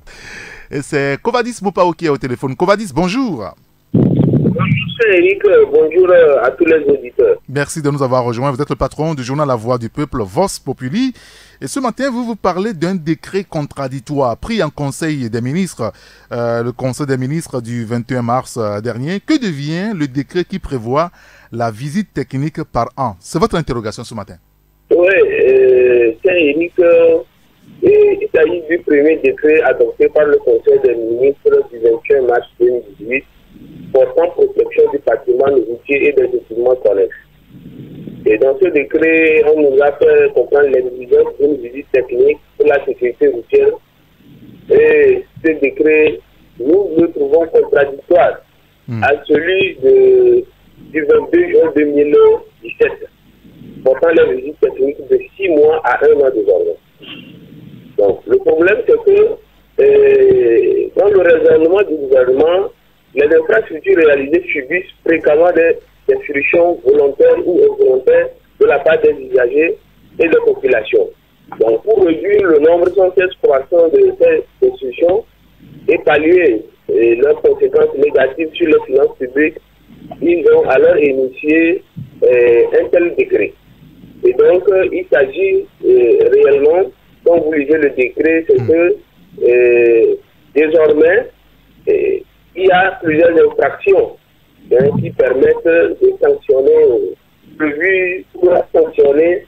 Et c'est Kovadis Mopao qui est au téléphone. Kovadis, bonjour. Bonjour Eric, bonjour à tous les auditeurs. Merci de nous avoir rejoints. Vous êtes le patron du journal La Voix du Peuple, Vox Populi. Et ce matin, vous parlez d'un décret contradictoire pris en Conseil des ministres, le Conseil des ministres du 21 mars dernier. Que devient le décret qui prévoit la visite technique par an? C'est votre interrogation ce matin. Oui, c'est Eric. Il s'agit du premier décret adopté par le Conseil des ministres du 21 mars 2018 portant protection du patrimoine routier et des équipements connexes. Et dans ce décret, on nous a fait comprendre l'exigence d'une visite technique pour la sécurité routière. Et ce décret, nous le trouvons contradictoire à celui du 22 juin 2017, portant les visites techniques de 6 mois à 1 an désormais. Donc, le problème, c'est que dans le raisonnement du gouvernement, les infrastructures réalisées subissent fréquemment des destructions volontaires ou involontaires de la part des usagers et des populations. Donc, pour réduire le nombre sans cesse croissant de ces destructions et pallier leurs conséquences négatives sur les finances publiques, ils ont alors initié un tel décret. Et donc, il s'agit réellement, quand vous lisez le décret, c'est que désormais, il y a plusieurs infractions qui permettent de sanctionner, prévues pour sanctionner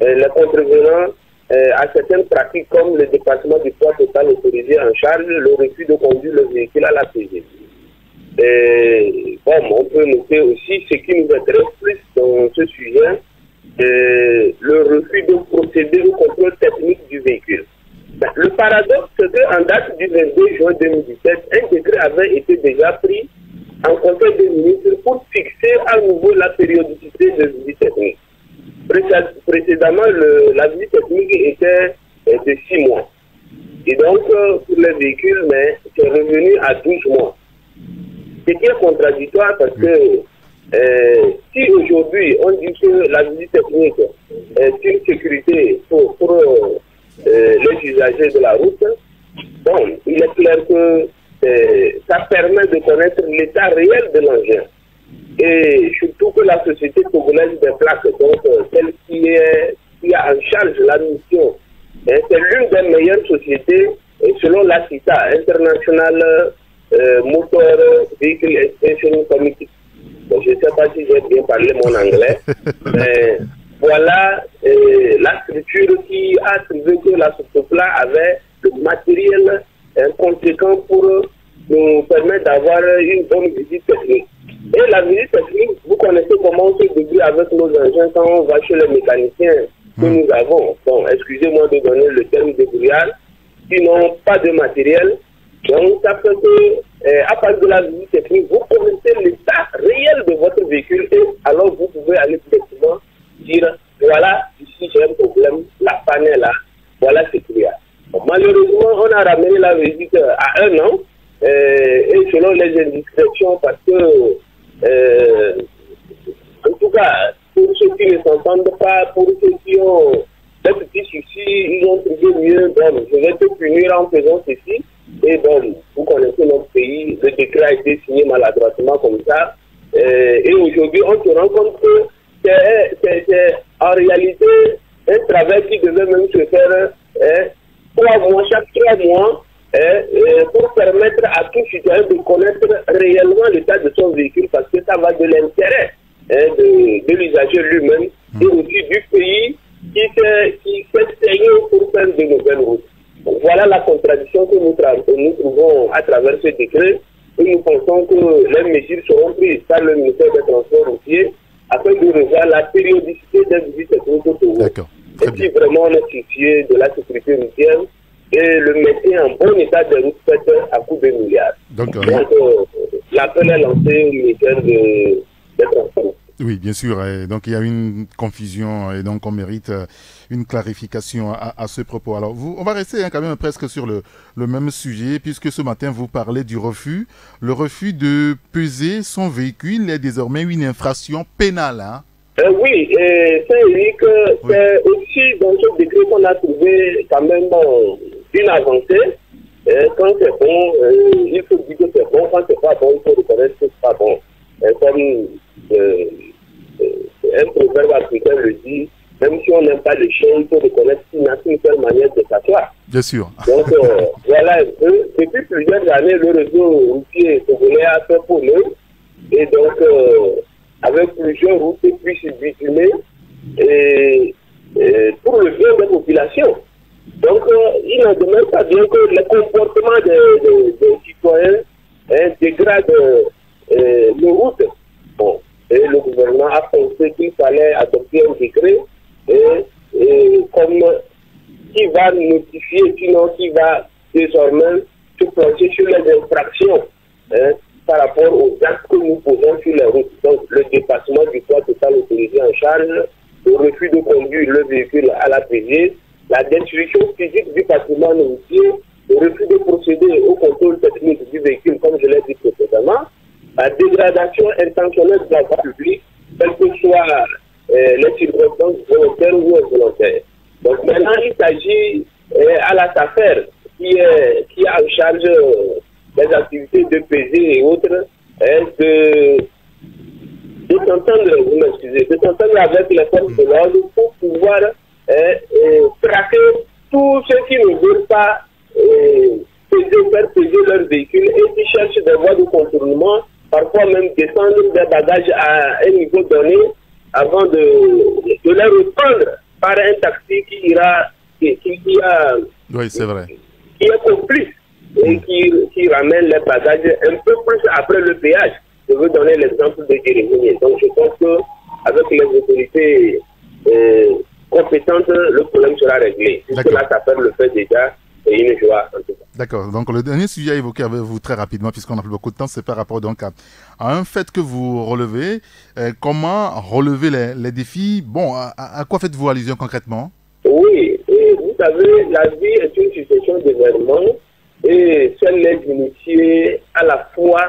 les contrevenants à certaines pratiques comme le dépassement du poids total autorisé en charge, le refus de conduire le véhicule à la PG. On peut noter aussi ce qui nous intéresse plus dans ce sujet, le refus de procéder au contrôle technique du véhicule. Le paradoxe, c'est qu'en date du 22 juin 2017, un décret avait été déjà pris en Conseil des ministres pour fixer à nouveau la périodicité de visite technique. Précédemment, la visite technique était de 6 mois. Et donc, pour les véhicules, mais c'est revenu à 12 mois. Ce qui est contradictoire parce que si aujourd'hui on dit que la visite technique est une sécurité pour les usagers de la route, bon, il est clair que ça permet de connaître l'état réel de l'engin. Et surtout que la société togolaise des plaques, donc celle qui a en charge la mission, c'est l'une des meilleures sociétés selon la CITA, International Motor Vehicle Extension Committee. Bon, je ne sais pas si j'ai bien parlé mon anglais, mais voilà la structure qui a trouvé que la Sotopla avait le matériel conséquent pour nous permettre d'avoir une bonne visite technique. Et la visite technique, vous connaissez comment on se débrouille avec nos engins quand on va chez les mécaniciens que nous avons. Bon, excusez-moi de donner le terme débrouillard, qui n'ont pas de matériel. Donc, ça fait que, à part de la visite technique, vous connaissez l'état réel de votre véhicule et alors vous pouvez aller directement dire, voilà, ici j'ai un problème, la panne est là, voilà ce qu'il y a. Bon, malheureusement, on a ramené la visite à 1 an, et selon les indiscrétions, parce que, en tout cas, pour ceux qui ne s'entendent pas, pour ceux qui ont des petits soucis, ils ont trouvé mieux, bon, je vais te punir en faisant ceci. Et bon, vous connaissez notre pays, le décret a été signé maladroitement comme ça. Et aujourd'hui, on se rend compte que c'est en réalité un travail qui devait même se faire 3 mois, chaque 3 mois, pour permettre à tout citoyen de connaître réellement l'état de son véhicule, parce que ça va de l'intérêt de l'usager lui-même et aussi du pays qui s'est saigné pour faire de nouvelles routes. Donc, voilà la contradiction que nous trouvons à travers ce décret, et nous pensons que les mesures seront prises par le ministère des Transports routiers afin de revoir la périodicité des visites techniques au Togo. Et puis vraiment on est soucieux de la sécurité routière et le maintien en bon état des routes faites à coût de milliards. Donc l'appel est lancé au ministère des Transports. Oui, bien sûr. Et donc, il y a une confusion et donc on mérite une clarification à ce propos. Alors, on va rester quand même presque sur le même sujet puisque ce matin, vous parlez du refus. Le refus de peser son véhicule est désormais une infraction pénale. Hein? Oui, c'est aussi dans ce décret qu'on a trouvé quand même une avancée. Quand c'est bon, il faut dire que c'est bon. Quand c'est pas bon, il faut reconnaître que c'est pas bon. Comme un proverbe africain le dit, même si on n'aime pas les chiens, il faut reconnaître qu'il n'y a qu'une seule manière de s'asseoir. Bien sûr. Donc, voilà un peu. Depuis plusieurs années, le réseau routier togolais a fait pour nous. Et donc, avec plusieurs routes plus bitumées, et pour le bien des populations. Donc, il n'en demeure pas bien que le comportement des citoyens dégrade nos routes. Bon. Et le gouvernement a pensé qu'il fallait adopter un décret comme qui va notifier, sinon qui va désormais se pencher sur les infractions par rapport aux actes que nous posons sur les routes. Donc le dépassement du poids total autorisé en charge, le refus de conduire le véhicule à la PG, la destruction physique du patrimoine routier, le refus de procéder au contrôle technique du véhicule, comme je l'ai dit précédemment, la dégradation intentionnelle de la voie publique, quelles que soient les circonstances volontaires ou involontaires. Donc maintenant, il s'agit à la SAFER qui a en charge des activités de PG et autres, de s'entendre, vous m'excusez, de s'entendre avec les forces de l'ordre pour pouvoir traquer tous ceux qui ne veulent pas faire peser véhicule et qui cherchent des voies de contournement, parfois même descendre des bagages à un niveau donné avant de les reprendre par un taxi qui a oui, c'est vrai, qui est complice et qui ramène les bagages un peu plus après le péage. Je veux donner l'exemple de Jérémy. Donc je pense qu'avec les autorités compétentes, le problème sera réglé. Cela, ça fait le fait déjà et une joie en tout cas. D'accord. Donc le dernier sujet à évoquer avec vous très rapidement, puisqu'on n'a plus beaucoup de temps, c'est par rapport donc à un fait que vous relevez. Comment relever les défis? Bon, à quoi faites-vous allusion concrètement? Oui, vous savez, la vie est une succession d'événements et seuls les initiés à la foi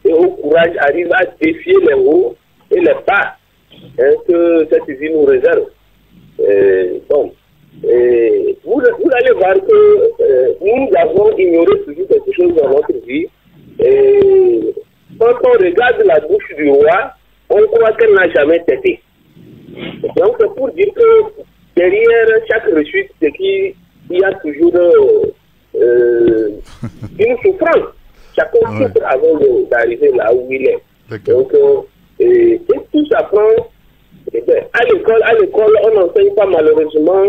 et au courage arrivent à défier les hauts et les bas que cette vie nous réserve. Bon, vous allez voir que nous avons ignoré toujours quelque chose dans notre vie. Et quand on regarde la bouche du roi, on croit qu'elle n'a jamais tété. Donc c'est pour dire que derrière chaque rechute, c'est qu'il y a toujours une souffrance. Chacun souffre avant d'arriver là où il est. Donc, et tout ça prend. À l'école, on n'enseigne pas malheureusement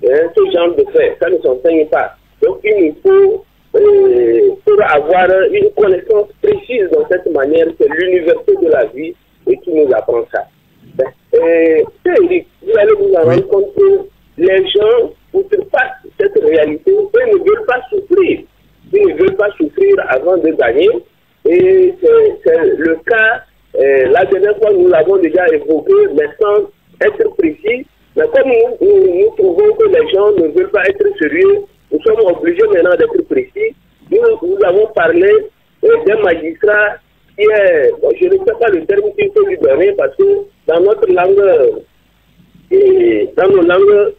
ce genre de fait. Ça ne s'enseigne pas. Donc, il nous faut, pour avoir une connaissance précise dans cette manière, c'est l'université de la vie et qui nous apprend ça. Eric, vous allez vous en rendre compte que les gens outrepassent cette réalité et ne veulent pas souffrir. Ils ne veulent pas souffrir avant de gagner. Et c'est le cas, la dernière fois nous l'avons déjà évoqué, mais sans être précis. Mais comme nous trouvons que les gens ne veulent pas être sérieux, nous sommes obligés maintenant d'être précis. Nous avons parlé d'un magistrat qui est, bon, je ne sais pas le terme qu'il faut lui donner parce que dans notre langue, dans nos langues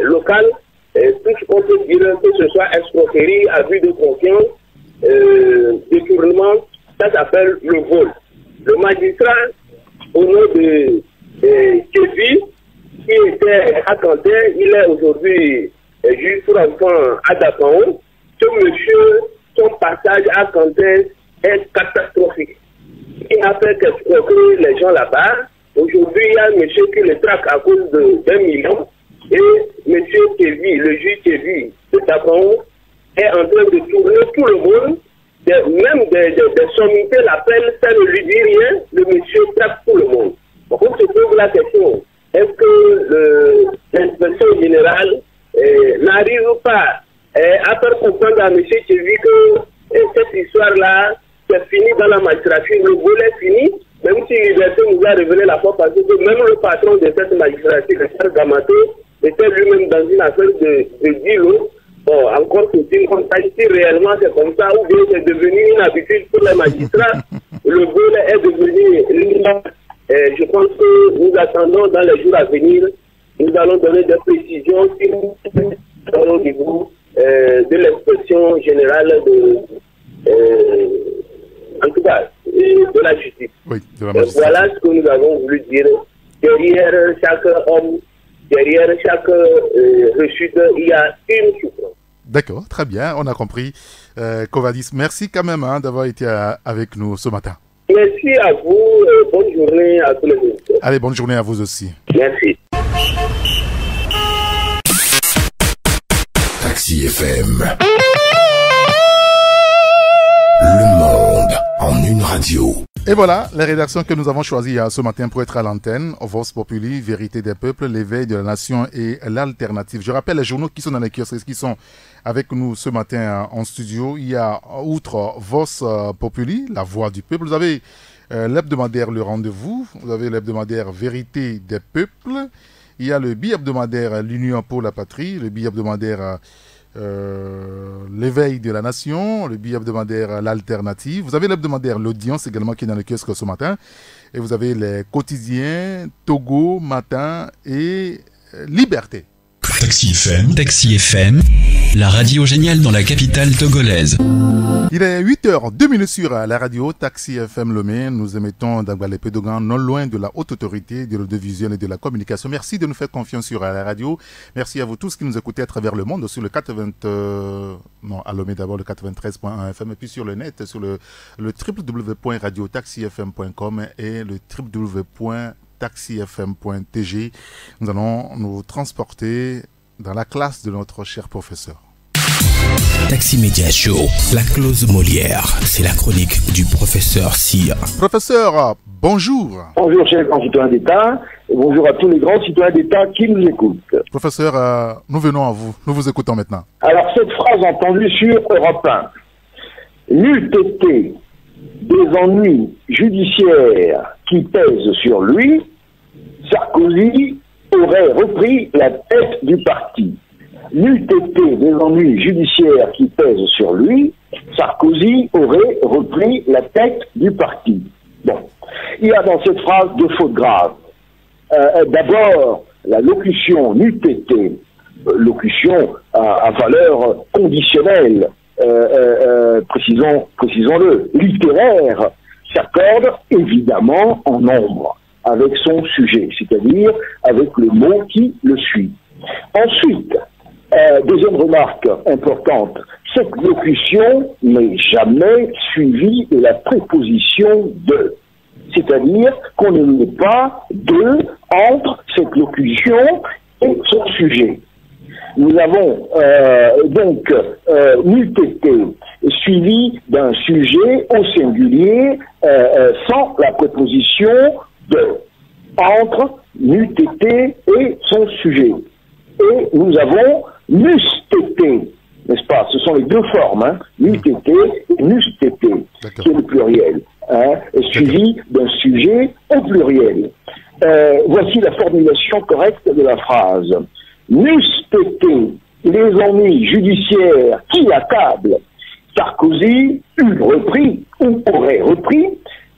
locales, tout ce qu'on peut dire, que ce soit escroquerie, abus de confiance, détournement, ça s'appelle le vol. Le magistrat, au nom de Kévi, qui était à Quentin, il est aujourd'hui juge pour enfants à Dapao. Ce monsieur, son passage à Quentin est catastrophique. Il n'a fait qu'escroquer les gens là-bas. Aujourd'hui, il y a un monsieur qui le traque à cause d'1 million. Et M. Kévi, le juge Kévi de Dapao, est en train de tourner tout le monde. Même des sommités l'appellent, ça ne lui dit rien. Le monsieur traque tout le monde. Donc, on se pose la question, est-ce que l'inspection générale n'arrive pas à faire comprendre à M. Kévi que cette histoire-là, c'est fini dans la magistrature, le volet est fini, même si l'université nous a révélé la fois passée que même le patron de cette magistrature, Richard Gamato, était lui-même dans une affaire de deal. Bon, encore faut-il qu'on sache si réellement c'est comme ça ou bien c'est devenu une habitude pour les magistrats. Le volet est devenu je pense que nous attendons dans les jours à venir, nous allons donner des précisions au niveau de l'inspection générale en tout cas, de la justice. Oui, de la justice. Voilà ce que nous avons voulu dire. Derrière chaque homme, derrière chaque rechute, il y a une souffrance. D'accord, très bien, on a compris. Kovadis, merci quand même d'avoir été avec nous ce matin. Merci à vous, bonne journée à tous les auditeurs. Allez, bonne journée à vous aussi. Merci. Taxi FM. Le monde en une radio. Et voilà, les rédactions que nous avons choisies ce matin pour être à l'antenne. Vox Populi, Vérité des peuples, L'éveil de la nation et l'alternative. Je rappelle les journaux qui sont dans les kiosques, qui sont avec nous ce matin en studio. Il y a, outre Vox Populi, La Voix du peuple, vous avez l'hebdomadaire Le Rendez-vous, vous avez l'hebdomadaire Vérité des peuples, il y a le bi-hebdomadaire L'Union pour la patrie, le bi-hebdomadaire L'éveil de la nation, le bi-hebdomadaire L'Alternative. Vous avez l'hebdomadaire L'Audience également qui est dans le kiosque ce matin. Et vous avez les quotidiens Togo, Matin et Liberté. Taxi FM, la radio géniale dans la capitale togolaise. Il est 8h02 sur la radio Taxi FM Lomé. Nous émettons d'Angualépé-Dogan, non loin de la haute autorité de l'audiovisuel et de la communication. Merci de nous faire confiance sur la radio. Merci à vous tous qui nous écoutez à travers le monde sur le 80... non, à Lomé d'abord, le 93.1 FM, et puis sur le net, sur le www.radiotaxifm.com et le www.taxifm.tg. Nous allons nous transporter dans la classe de notre cher professeur. Taxi Média Show, la clause Molière, c'est la chronique du professeur Cyr. Professeur, bonjour. Bonjour chers grands citoyens d'État, et bonjour à tous les grands citoyens d'État qui nous écoutent. Professeur, nous venons à vous, nous vous écoutons maintenant. Alors cette phrase entendue sur Europe 1, n'eût été des ennuis judiciaires qui pèsent sur lui, Sarkozy aurait repris la tête du parti. N'eût été des ennuis judiciaires qui pèsent sur lui, Sarkozy aurait repris la tête du parti. Bon. Il y a dans cette phrase deux fautes graves. D'abord, la locution n'eût été, locution à valeur conditionnelle, précisons-le, littéraire, s'accorde évidemment en nombre avec son sujet, c'est-à-dire avec le mot qui le suit. Ensuite, deuxième remarque importante, cette locution n'est jamais suivie de la préposition de. C'est-à-dire qu'on ne met pas de entre cette locution et son sujet. Nous avons donc n'eût été suivi d'un sujet au singulier sans la préposition de. Entre n'eût été et son sujet. Et nous avons n'eussent été, n'est-ce pas? Ce sont les deux formes, hein? N'eût été et n'eussent été, qui est le pluriel, hein? Suivi d'un sujet au pluriel. Voici la formulation correcte de la phrase. N'eussent été les ennuis judiciaires qui accablent, Sarkozy eût repris ou aurait repris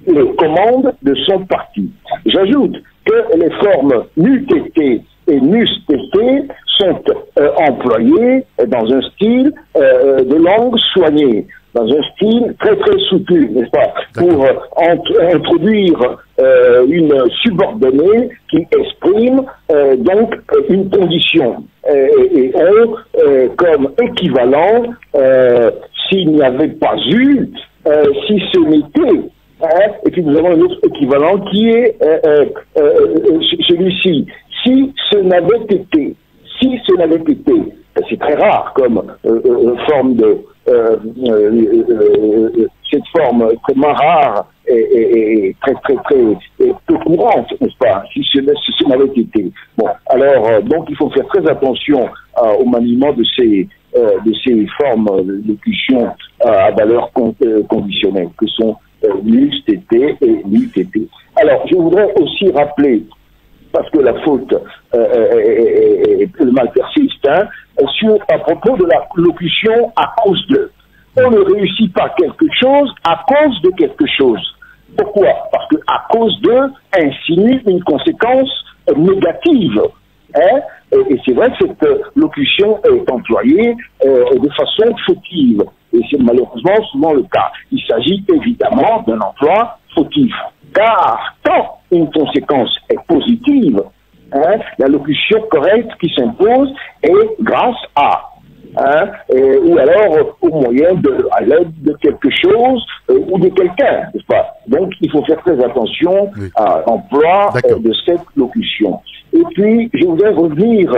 les commandes de son parti. J'ajoute que les formes n'eût été et n'eussent été sont employés dans un style de langue soignée, dans un style très très soutenu, n'est-ce pas, pour introduire une subordonnée qui exprime donc une condition et ont comme équivalent s'il n'y avait pas eu, si ce n'était. Et puis nous avons un autre équivalent qui est celui-ci. Si ce n'avait été, c'est très rare comme forme de cette forme extrêmement rare et très peu courante, n'est-ce pas? Si ce n'avait été. Bon, alors donc il faut faire très attention au maniement de ces formes de locution à valeur conditionnelle que sont n'eût été et n'eût été. Alors je voudrais aussi rappeler, parce que la faute le mal persiste, hein, à propos de la locution à cause de. On ne réussit pas quelque chose à cause de quelque chose. Pourquoi? Parce que à cause de insinue une conséquence négative. Hein? Et c'est vrai que cette locution est employée de façon fautive. Et c'est malheureusement souvent le cas. Il s'agit évidemment d'un emploi fautif. Car quand une conséquence est positive, hein, la locution correcte qui s'impose est grâce à, hein, ou alors au moyen à l'aide de quelque chose ou de quelqu'un, n'est-ce pas? Donc il faut faire très attention à l'emploi de cette locution. Et puis je voudrais revenir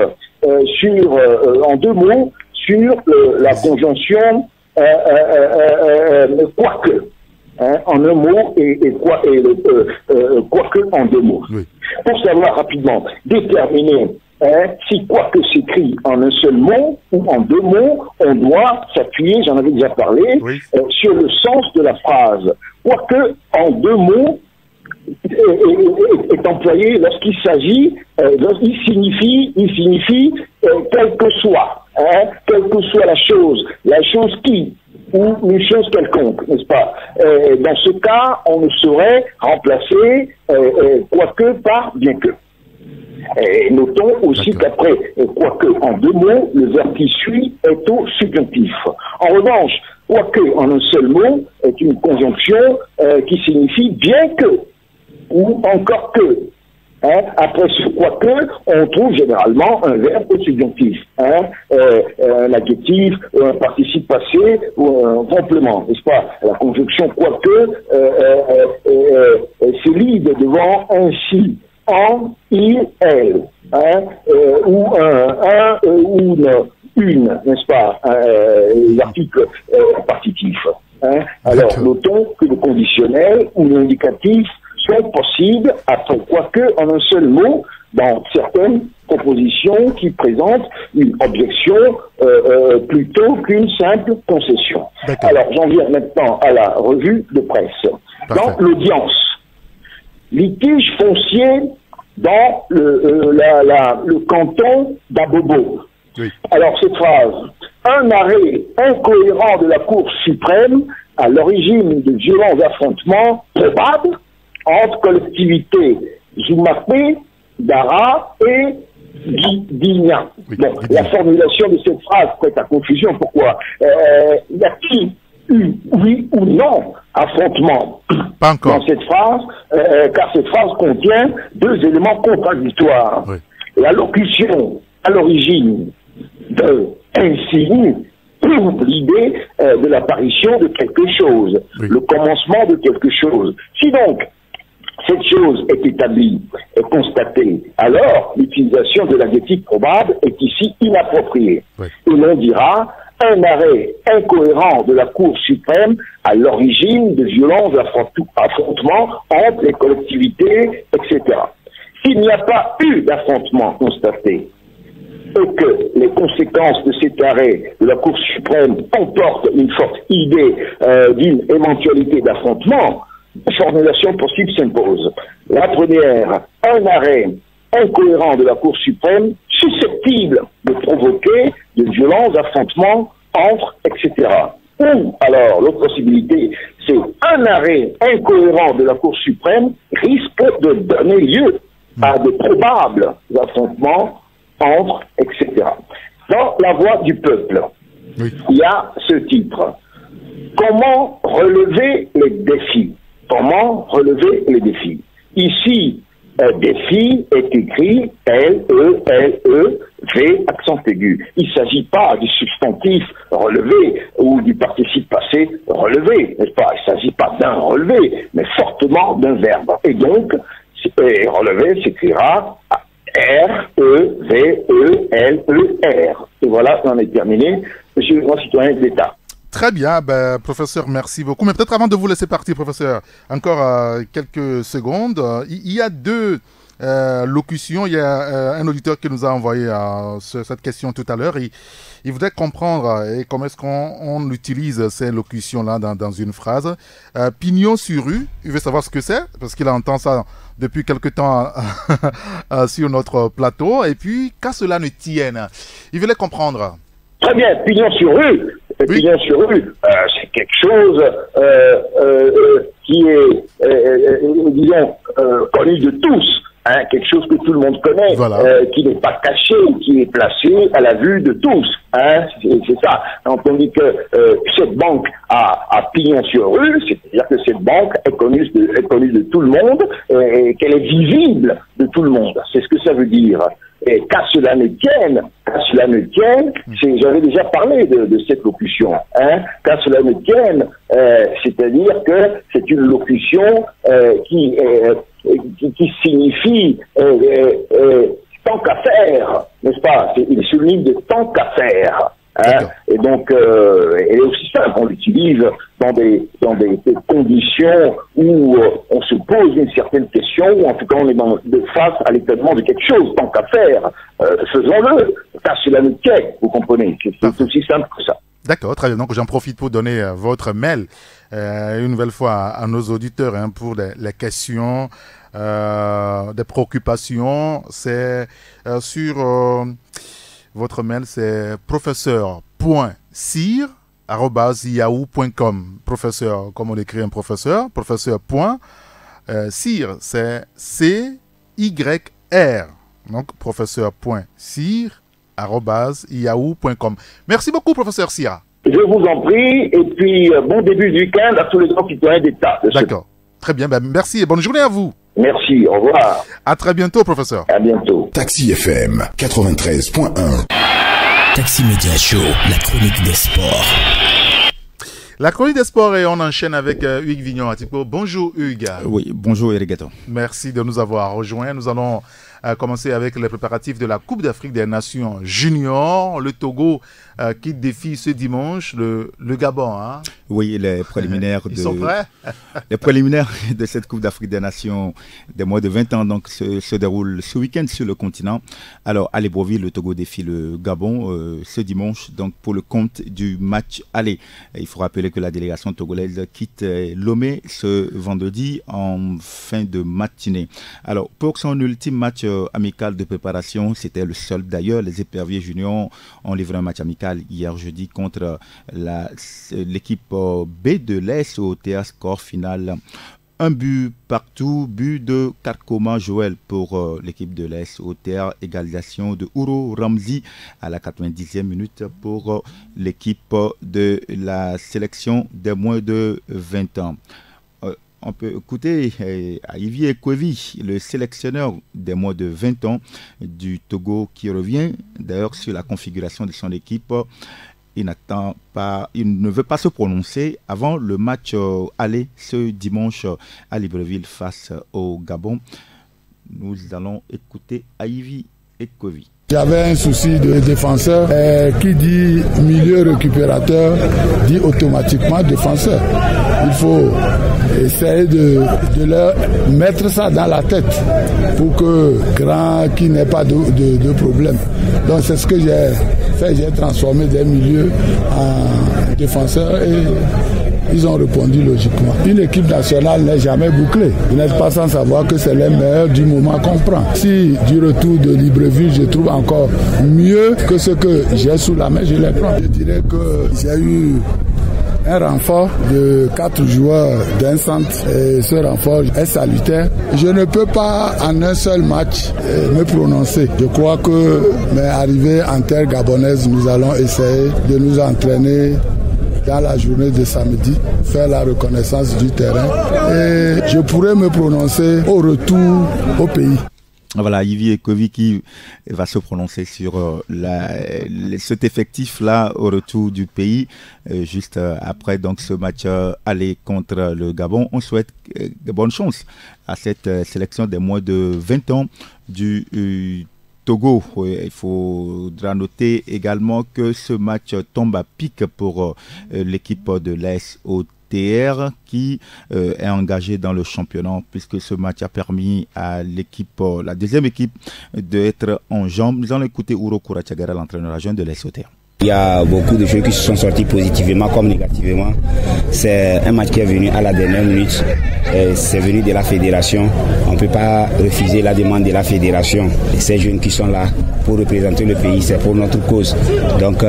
en deux mots sur la conjonction quoique. Hein, en un mot quoique en deux mots. Oui. Pour savoir rapidement déterminer si quoique s'écrit en un seul mot ou en deux mots, on doit s'appuyer, j'en avais déjà parlé, sur le sens de la phrase. Quoique en deux mots est employé lorsqu'il s'agit, il signifie quelle que soit la chose qui, ou une chose quelconque, n'est-ce pas? Dans ce cas, on ne saurait remplacer quoique par bien que. Et notons aussi qu'après, quoique en deux mots, le verbe qui suit est au subjonctif. En revanche, quoique en un seul mot est une conjonction qui signifie bien que ou encore que. Après ce quoique, on trouve généralement un verbe au subjonctif, un adjectif, un participe passé ou un complément, n'est-ce pas? La conjonction quoique se lit devant un si, en, il, elle, ou un ou une, n'est-ce pas? L'article partitif. Alors, notons que le conditionnel ou l'indicatif sont possibles après quoique en un seul mot dans certaines propositions qui présentent une objection plutôt qu'une simple concession. Alors j'en viens maintenant à la revue de presse. Dans l'audience, litige foncier dans le canton d'Abobo. Oui. Alors cette phrase, un arrêt incohérent de la Cour suprême à l'origine de violents affrontements probables entre collectivités Zoumapé, Dara et Guigna. Oui, bon, la formulation de cette phrase prête à confusion. Pourquoi? Y a-t-il eu, oui ou non, affrontement dans cette phrase, car cette phrase contient deux éléments contradictoires. Oui. La locution à l'origine de insigne prouve l'idée de l'apparition de quelque chose, oui. Le commencement de quelque chose. Si donc cette chose est établie et constatée, alors l'utilisation de l'adjectif probable est ici inappropriée. Oui. Et l'on dira un arrêt incohérent de la Cour suprême à l'origine de violents affrontements entre les collectivités, etc. S'il n'y a pas eu d'affrontement constaté, et que les conséquences de cet arrêt de la Cour suprême comportent une forte idée d'une éventualité d'affrontement, deux formulations possibles s'imposent. La première, un arrêt incohérent de la Cour suprême susceptible de provoquer de violents affrontements entre, etc. Ou alors, l'autre possibilité, c'est un arrêt incohérent de la Cour suprême risque de donner lieu à de probables affrontements entre, etc. Dans la voix du peuple, oui. Il y a ce titre. Comment relever les défis? Comment relever les défis? Ici, défi est écrit L-E-L-E-V, accent aigu. Il ne s'agit pas du substantif relevé ou du participe passé relevé, n'est-ce pas? Il ne s'agit pas d'un relevé, mais fortement d'un verbe. Et donc, relevé s'écrira R-E-V-E-L-E-R. Et voilà, on est terminé. Monsieur le grand citoyen d'État. Très bien, ben, professeur, merci beaucoup. Mais peut-être avant de vous laisser partir, professeur, encore quelques secondes. Il y a deux locutions. Il y a un auditeur qui nous a envoyé cette question tout à l'heure. Il voudrait comprendre comment est-ce qu'on utilise ces locutions-là dans une phrase. Pignon sur rue, il veut savoir ce que c'est, parce qu'il entend ça depuis quelque temps sur notre plateau. Et puis, qu'à cela ne tienne, il voulait comprendre. Très bien, pignon sur rue. Oui. Pignon sur rue, c'est quelque chose qui est, disons, connu de tous. Quelque chose que tout le monde connaît, voilà. Qui n'est pas caché, qui est placé à la vue de tous. C'est ça. Donc on dit que cette banque a pignon sur rue, c'est-à-dire que cette banque est connue de tout le monde et qu'elle est visible de tout le monde. C'est ce que ça veut dire. Et qu'à cela ne tienne, j'avais déjà parlé de cette locution, qu'à cela ne tienne, c'est-à-dire que c'est une locution qui signifie tant qu'à faire, n'est-ce pas? Il souligne de tant qu'à faire. Et donc, elle est aussi simple, on l'utilise dans des conditions où on se pose une certaine question, ou en tout cas on est face à l'étonnement de quelque chose, tant qu'à faire, faisons-le, car cela nous tient, vous comprenez, c'est aussi simple que ça. D'accord, très bien, donc j'en profite pour donner votre mail une nouvelle fois à nos auditeurs pour les questions, des préoccupations, c'est sur... votre mail, c'est professeur.sir@yahoo.com. Professeur, comme on écrit un professeur, professeur. Sir, c'est C-Y-R. Donc, professeur.sir@yahoo.com. Merci beaucoup, professeur Sia. Je vous en prie, et puis bon début du week-end à tous les grands citoyens d'État. D'accord. Très bien, merci et bonne journée à vous. Merci, au revoir. À très bientôt, professeur. À bientôt. Taxi FM 93.1. Taxi Média Show, la chronique des sports. La chronique des sports et on enchaîne avec Hugues Vignon-Atipo. Bonjour Hugues. Oui, bonjour Eric Gaton. Merci de nous avoir rejoints. Nous allons commencer avec les préparatifs de la Coupe d'Afrique des Nations Juniors. Le Togo qui défie ce dimanche le Gabon. Hein? Oui, les préliminaires Ils sont prêts? Les préliminaires de cette Coupe d'Afrique des Nations des moins de 20 ans donc, se déroulent ce week-end sur le continent. Alors, à Libreville, le Togo défie le Gabon ce dimanche donc pour le compte du match aller. Il faut rappeler que la délégation togolaise quitte Lomé ce vendredi en fin de matinée. Alors, pour son ultime match amical de préparation, c'était le seul d'ailleurs. Les éperviers juniors ont livré un match amical hier jeudi contre l'équipe B de l'Est au théâtre score final. Un but partout, but de Karkoma Joël pour l'équipe de l'Est au théâtre, égalisation de Ouro Ramzi à la 90e minute pour l'équipe de la sélection des moins de 20 ans. On peut écouter Yvié Ekwevi, le sélectionneur des moins de 20 ans du Togo, qui revient d'ailleurs sur la configuration de son équipe. Il ne veut pas se prononcer avant le match aller ce dimanche à Libreville face au Gabon. Nous allons écouter Yvié Ekwevi. J'avais un souci de défenseur. Qui dit milieu récupérateur dit automatiquement défenseur. Il faut essayer de leur mettre ça dans la tête pour que grand qui n'ait pas de problème. Donc c'est ce que j'ai fait. J'ai transformé des milieux en défenseurs et ils ont répondu logiquement. Une équipe nationale n'est jamais bouclée. Vous n'êtes pas sans savoir que c'est les meilleurs du moment qu'on prend. Si du retour de Libreville, je trouve encore mieux que ce que j'ai sous la main, je les prends. Je dirais que j'ai eu un renfort de 4 joueurs d'un centre et ce renfort est salutaire. Je ne peux pas en un seul match me prononcer. Je crois que, mais arrivé en terre gabonaise, nous allons essayer de nous entraîner dans la journée de samedi, faire la reconnaissance du terrain et je pourrais me prononcer au retour au pays. Voilà, Yvié Ekwevi qui va se prononcer sur cet effectif-là au retour du pays, juste après donc ce match aller contre le Gabon. On souhaite de bonnes chances à cette sélection des moins de 20 ans du Togo. Il faudra noter également que ce match tombe à pic pour l'équipe de l'AS OTR qui est engagée dans le championnat puisque ce match a permis à l'équipe, la deuxième équipe d'être en jambes. Nous allons écouter Ouro Kourachagara, l'entraîneur adjoint de l'AS OTR. Il y a beaucoup de jeux qui se sont sortis positivement comme négativement. C'est un match qui est venu à la dernière minute. C'est venu de la fédération. On ne peut pas refuser la demande de la fédération. Et ces jeunes qui sont là pour représenter le pays, c'est pour notre cause. Donc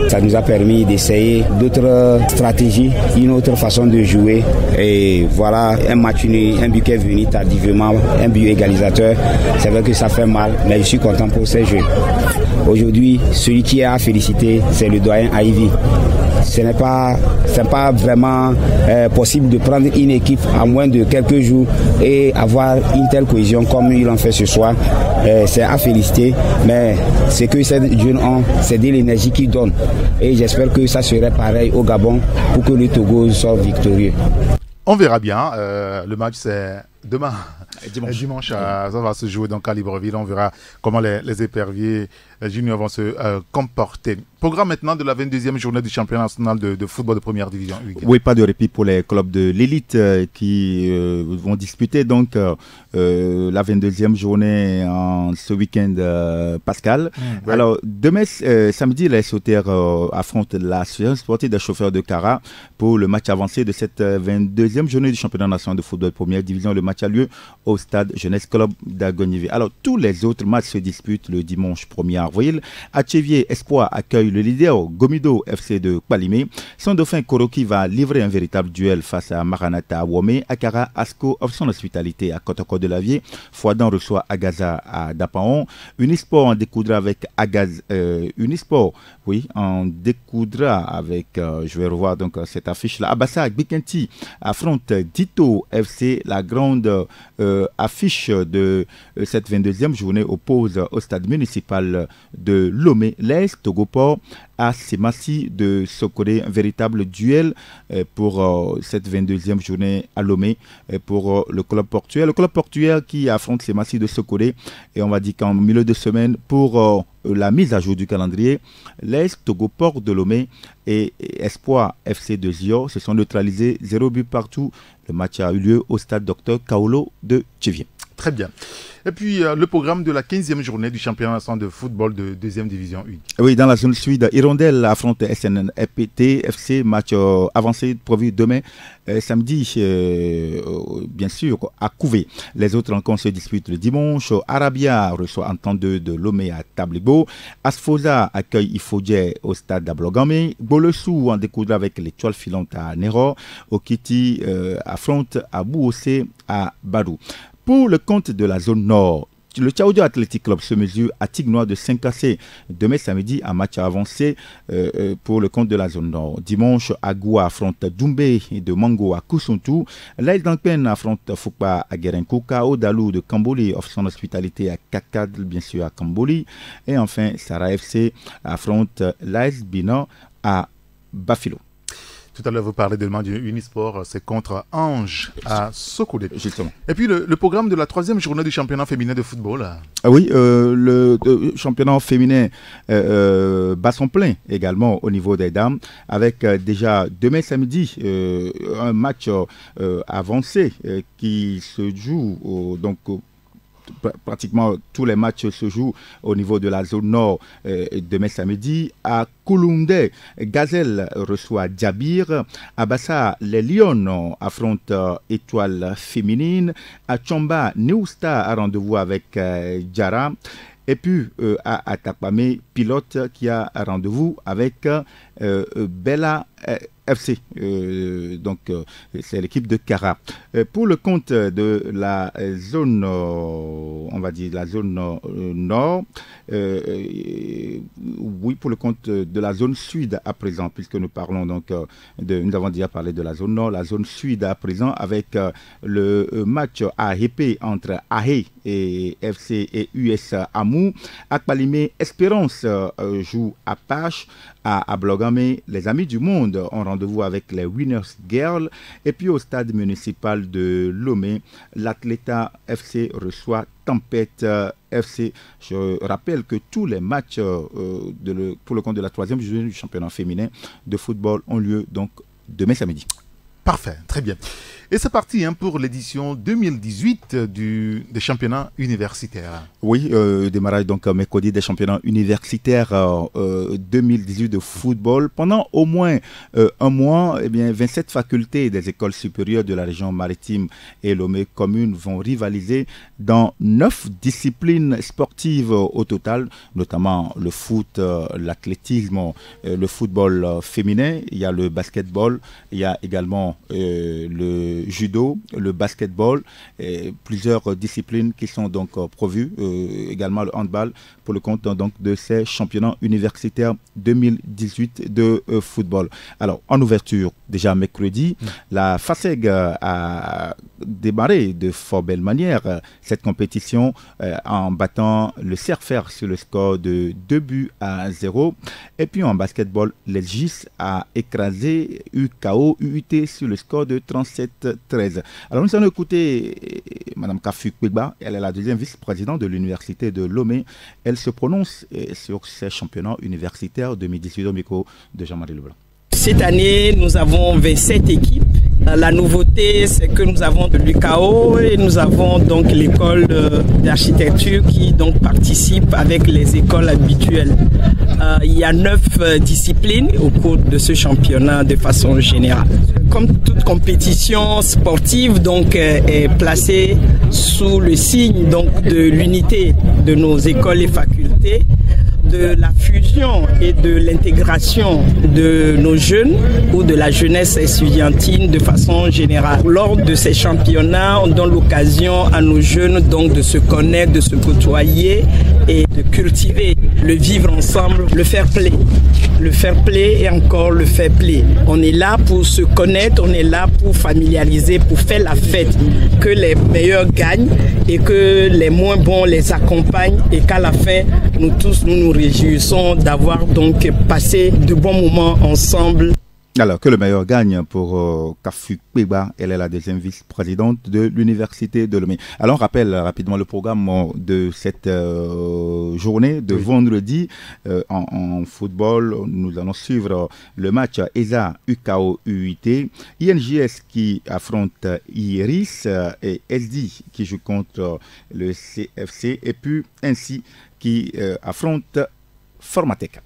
ça nous a permis d'essayer d'autres stratégies, une autre façon de jouer. Et voilà, un match uni, un but qui est venu tardivement, un but égalisateur. C'est vrai que ça fait mal, mais je suis content pour ces jeux. Aujourd'hui, celui qui est à féliciter, c'est le doyen Ivy. Ce n'est pas vraiment possible de prendre une équipe à moins de quelques jours et avoir une telle cohésion comme ils l'ont fait ce soir. C'est à féliciter, mais ce que ces jeunes ont, c'est de l'énergie qu'ils donnent. Et j'espère que ça serait pareil au Gabon pour que le Togo sorte victorieux. On verra bien. Le match, c'est demain. Dimanche, ça va se jouer donc à Libreville. On verra comment les éperviers juniors vont se comporter. Programme maintenant de la 22e journée du championnat national de football de première division. Oui, pas de répit pour les clubs de l'élite qui vont disputer donc la 22e journée ce week-end pascal. Ouais. Alors demain, samedi, les SOTR affrontent l'association sportive des chauffeurs de Cara pour le match avancé de cette 22e journée du championnat national de football de première division. Le match match a lieu au stade Jeunesse Club d'Agonivé. Alors, tous les autres matchs se disputent le dimanche 1er avril. Atchevier Espoir accueille le leader Gomido FC de Kpalimé. Son dauphin Koroki va livrer un véritable duel face à Maranatha Wome. Akara Asco offre son hospitalité à Kotoko de Lavier. Fouadan reçoit Agaza à Dapaon. Unisport en découdra avec Unisport, oui, en découdra avec, je vais revoir donc cette affiche-là. Abassa Bikenti affronte Dito FC. La grande affiche de cette 22e journée oppose au stade municipal de Lomé, l'Est, Togoport, à Semassi de Sokoré. Un véritable duel pour cette 22e journée à Lomé pour le club portuaire. Le club portuaire qui affronte Semassi de Sokoré, et on va dire qu'en milieu de semaine pour la mise à jour du calendrier, l'Est, Togoport de Lomé et Espoir FC de Zio se sont neutralisés 0 but partout. Le match a eu lieu au stade Dr Kaolo de Tchevier. Très bien. Et puis, le programme de la 15e journée du championnat national de football de 2e division 1. Oui, dans la zone sud, Hirondelle affronte SNFPT FC, match avancé prévu demain, samedi, bien sûr, à Couvé. Les autres rencontres se disputent le dimanche. Arabia reçoit Entente de Lomé à Tablibo. Asfosa accueille Ifodje au stade d'Ablogame. Bolesou en découdra avec l'étoile filante à Nero. Okiti affronte Abouossé à Badou. Pour le compte de la zone nord, le Tchaoudio Athletic Club se mesure à Tignois de Saint-Cassé demain samedi en match avancé pour le compte de la zone nord. Dimanche, Agoua affronte Doumbé de Mango à Koussuntou. L'Aïd d'Anpen affronte Foupa à Guérenkouka. Odalou de Kamboli offre son hospitalité à Kakad, bien sûr à Kamboli. Et enfin, Sarah FC affronte l'AS Bina à Bafilo. Tout à l'heure, vous parlez de Unisport, c'est contre Ange à Sokolé. Justement. Et puis, le programme de la 3e journée du championnat féminin de football. Ah oui, le championnat féminin bat son plein également au niveau des dames, avec déjà demain samedi un match avancé qui se joue donc pratiquement tous les matchs se jouent au niveau de la zone nord demain samedi. À Kouloundé, Gazelle reçoit Djabir. À Bassa, les Lions affrontent Étoile Féminine. À Tchamba, Neusta a rendez-vous avec Djara. Et puis à Tapamé, Pilote qui a rendez-vous avec Bella FC, donc c'est l'équipe de Kara. Pour le compte de la zone, on va dire la zone nord, oui, pour le compte de la zone sud à présent, puisque nous parlons donc nous avons déjà parlé de la zone nord, la zone sud à présent avec le match AEP entre AE et FC et US Amou. À Kpalimé, Espérance joue à Pache. À Blogame, les Amis du Monde ont rendez-vous avec les Winners Girls. Et puis au stade municipal de Lomé, l'Athleta FC reçoit Tempête FC. Je rappelle que tous les matchs pour le compte de la 3e journée du championnat féminin de football ont lieu donc demain samedi. Parfait, très bien. Et c'est parti pour l'édition 2018 des championnats universitaires. Oui, démarrage donc mercredi des championnats universitaires 2018 de football. Pendant au moins un mois, 27 facultés des écoles supérieures de la région maritime et Lomé commune vont rivaliser dans 9 disciplines sportives au total, notamment le foot, l'athlétisme, le football féminin, il y a le basketball, il y a également le judo, le basketball, et plusieurs disciplines qui sont donc prévues, également le handball pour le compte donc de ces championnats universitaires 2018 de football. Alors en ouverture, déjà mercredi, la FASEG a démarré de fort belle manière cette compétition en battant le CERFER sur le score de 2-0. Et puis en basketball, les GIS a écrasé UKO UUT sur le score de 37-13. Alors nous allons écouter Mme Kafu Kwegba, elle est la deuxième vice-présidente de l'université de Lomé. Elle se prononce sur ces championnats universitaires 2018 au micro de Jean-Marie Leblanc. Cette année, nous avons 27 équipes La nouveauté, c'est que nous avons de l'UCAO et nous avons donc l'école d'architecture qui donc participe avec les écoles habituelles. Il y a 9 disciplines au cours de ce championnat de façon générale. Comme toute compétition sportive donc est placée sous le signe donc de l'unité de nos écoles et facultés, de la fusion et de l'intégration de nos jeunes ou de la jeunesse estudiantine de façon générale. Lors de ces championnats, on donne l'occasion à nos jeunes donc de se connaître, de se côtoyer et de cultiver le vivre ensemble, le fair play. Le fair play et encore le fair play. On est là pour se connaître, on est là pour familiariser, pour faire la fête, que les meilleurs gagnent et que les moins bons les accompagnent et qu'à la fin, nous tous, nous réjouissons d'avoir donc passé de bons moments ensemble. Alors, que le meilleur gagne pour Kafu Peba, elle est la deuxième vice-présidente de l'Université de Lomé. Alors, on rappelle rapidement le programme de cette journée de vendredi en football. Nous allons suivre le match ESA UKO UIT, INJS qui affronte IRIS et SD qui joue contre le CFC et puis ainsi qui affronte Formatec.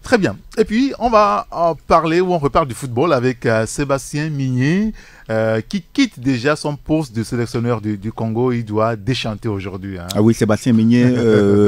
Très bien. Et puis, on va parler, ou on reparle du football avec Sébastien Migné, qui quitte déjà son poste de sélectionneur du Congo. Il doit déchanter aujourd'hui. Hein. Ah oui, Sébastien Migné,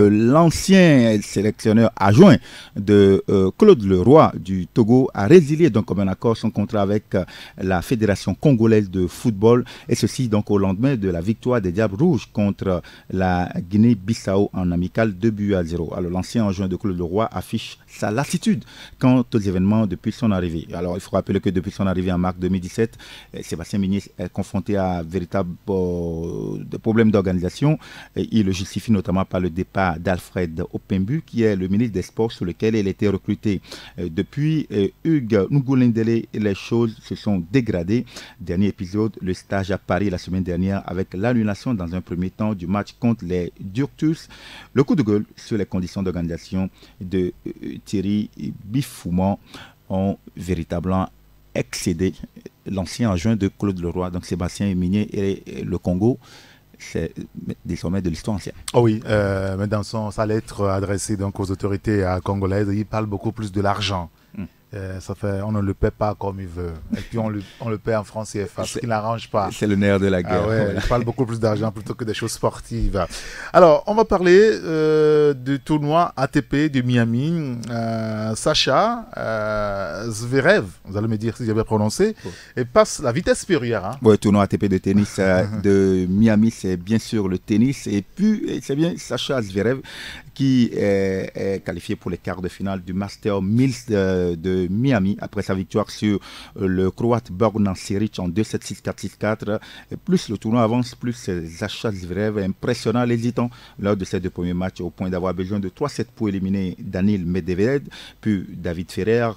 l'ancien sélectionneur adjoint de Claude Leroy du Togo, a résilié donc comme un accord son contrat avec la Fédération congolaise de football, et ceci donc au lendemain de la victoire des Diables Rouges contre la Guinée-Bissau en amical 2-0. Alors l'ancien adjoint de Claude Leroy affiche sa lassitude quant aux événements depuis son arrivée. Alors il faut rappeler que depuis son arrivée en mars 2017, Sébastien Migné est confronté à véritables problèmes d'organisation. Il le justifie notamment par le départ d'Alfred Opembu, qui est le ministre des Sports sur lequel il a été recruté. Depuis Hugues Ngulendele, les choses se sont dégradées. Dernier épisode, le stage à Paris la semaine dernière avec l'annulation dans un premier temps du match contre les Durtus. Le coup de gueule sur les conditions d'organisation de Thierry Bifouman ont véritablement excédé l'ancien adjoint de Claude Leroy, donc Sébastien Migné, et le Congo, c'est désormais de l'histoire ancienne. Oh oui, mais dans sa lettre adressée donc aux autorités congolaises, il parle beaucoup plus de l'argent. Ça fait, on ne le paie pas comme il veut. Et puis on le paie en francs CFA, ce qui n'arrange pas. C'est le nerf de la guerre. Ah ouais, il parle beaucoup plus d'argent plutôt que des choses sportives. Alors, on va parler du tournoi ATP de Miami. Sacha Zverev, vous allez me dire si j'ai bien prononcé, et passe la vitesse supérieure. Hein. Oui, tournoi ATP de tennis de Miami, c'est bien sûr le tennis. Et puis, c'est bien Sacha Zverev qui est qualifié pour les quarts de finale du Master 1000 de Miami après sa victoire sur le Croate Bogdan Cilic en 2-7, 6-4, 6-4. Plus le tournoi avance, plus Sacha Zverev est impressionnant, l'hésitant lors de ces deux premiers matchs au point d'avoir besoin de 3-7 pour éliminer Daniil Medvedev. Puis David Ferrer,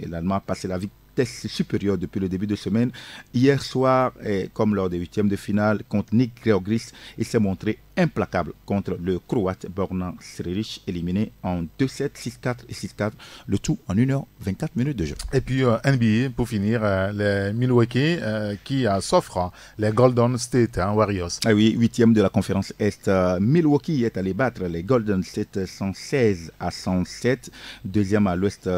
l'Allemand a passé la vitesse supérieure depuis le début de semaine. Hier soir, comme lors des huitièmes de finale contre Nick Kyrgios, il s'est montré implacable contre le Croate Bogdan Cilic, éliminé en 2-7, 6-4 et 6-4, le tout en 1h24 minutes de jeu. Et puis NBA, pour finir, les Milwaukee qui s'offrent les Golden State Warriors. Ah oui, huitième de la conférence Est. Milwaukee est allé battre les Golden State 116-107, deuxième à l'Ouest,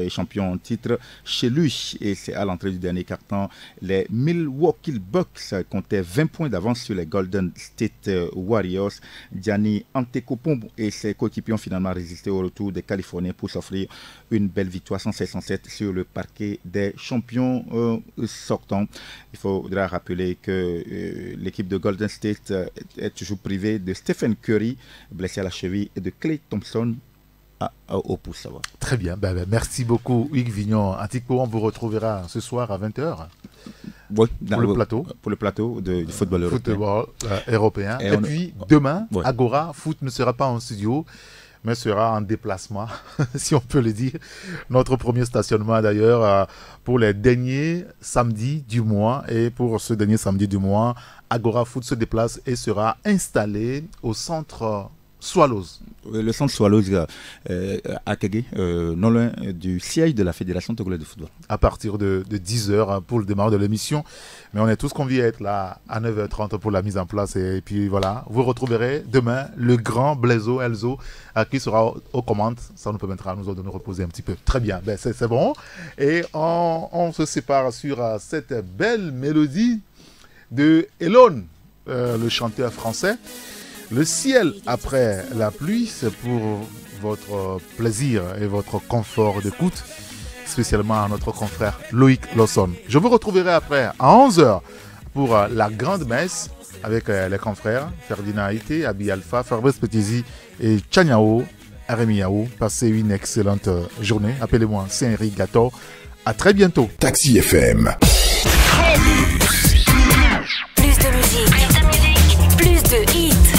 champion en titre chez lui, et c'est à l'entrée du dernier quart-temps. Les Milwaukee Bucks comptaient 20 points d'avance sur les Golden State Warriors. Gianni Antetokounmpo et ses coéquipiers ont finalement résisté au retour des Californiens pour s'offrir une belle victoire 116-107 sur le parquet des champions sortants. Il faudra rappeler que l'équipe de Golden State est toujours privée de Stephen Curry, blessé à la cheville, et de Klay Thompson au pouce. Très bien, merci beaucoup Hugues Vignon. Antico, on vous retrouvera ce soir à 20h. Oui, pour le plateau du football européen. Et puis demain, Agora Foot ne sera pas en studio, mais sera en déplacement, si on peut le dire. Notre premier stationnement d'ailleurs pour les derniers samedis du mois. Et pour ce dernier samedi du mois, Agora Foot se déplace et sera installé au centre Swallows. Le centre Swallows à Kagé, non loin du siège de la Fédération togolaise de football. À partir de 10h pour le démarrage de l'émission. Mais on est tous conviés à être là à 9h30 pour la mise en place. Et puis voilà, vous retrouverez demain le grand Blaiseau Elzo qui sera aux commandes. Ça nous permettra à nous de nous reposer un petit peu. Très bien, ben, c'est bon. Et on se sépare sur cette belle mélodie de Elon, le chanteur français. Le ciel après la pluie, c'est pour votre plaisir et votre confort d'écoute, spécialement à notre confrère Loïc Lawson. Je vous retrouverai après à 11h pour la grande messe avec les confrères Ferdinand Haïté, Abi Alpha, Fabrice Petizi et Chanyao Aremiao. Passez une excellente journée. Appelez-moi Saint-Henri Gator. À très bientôt. Taxi FM. Plus de musique, plus de hits.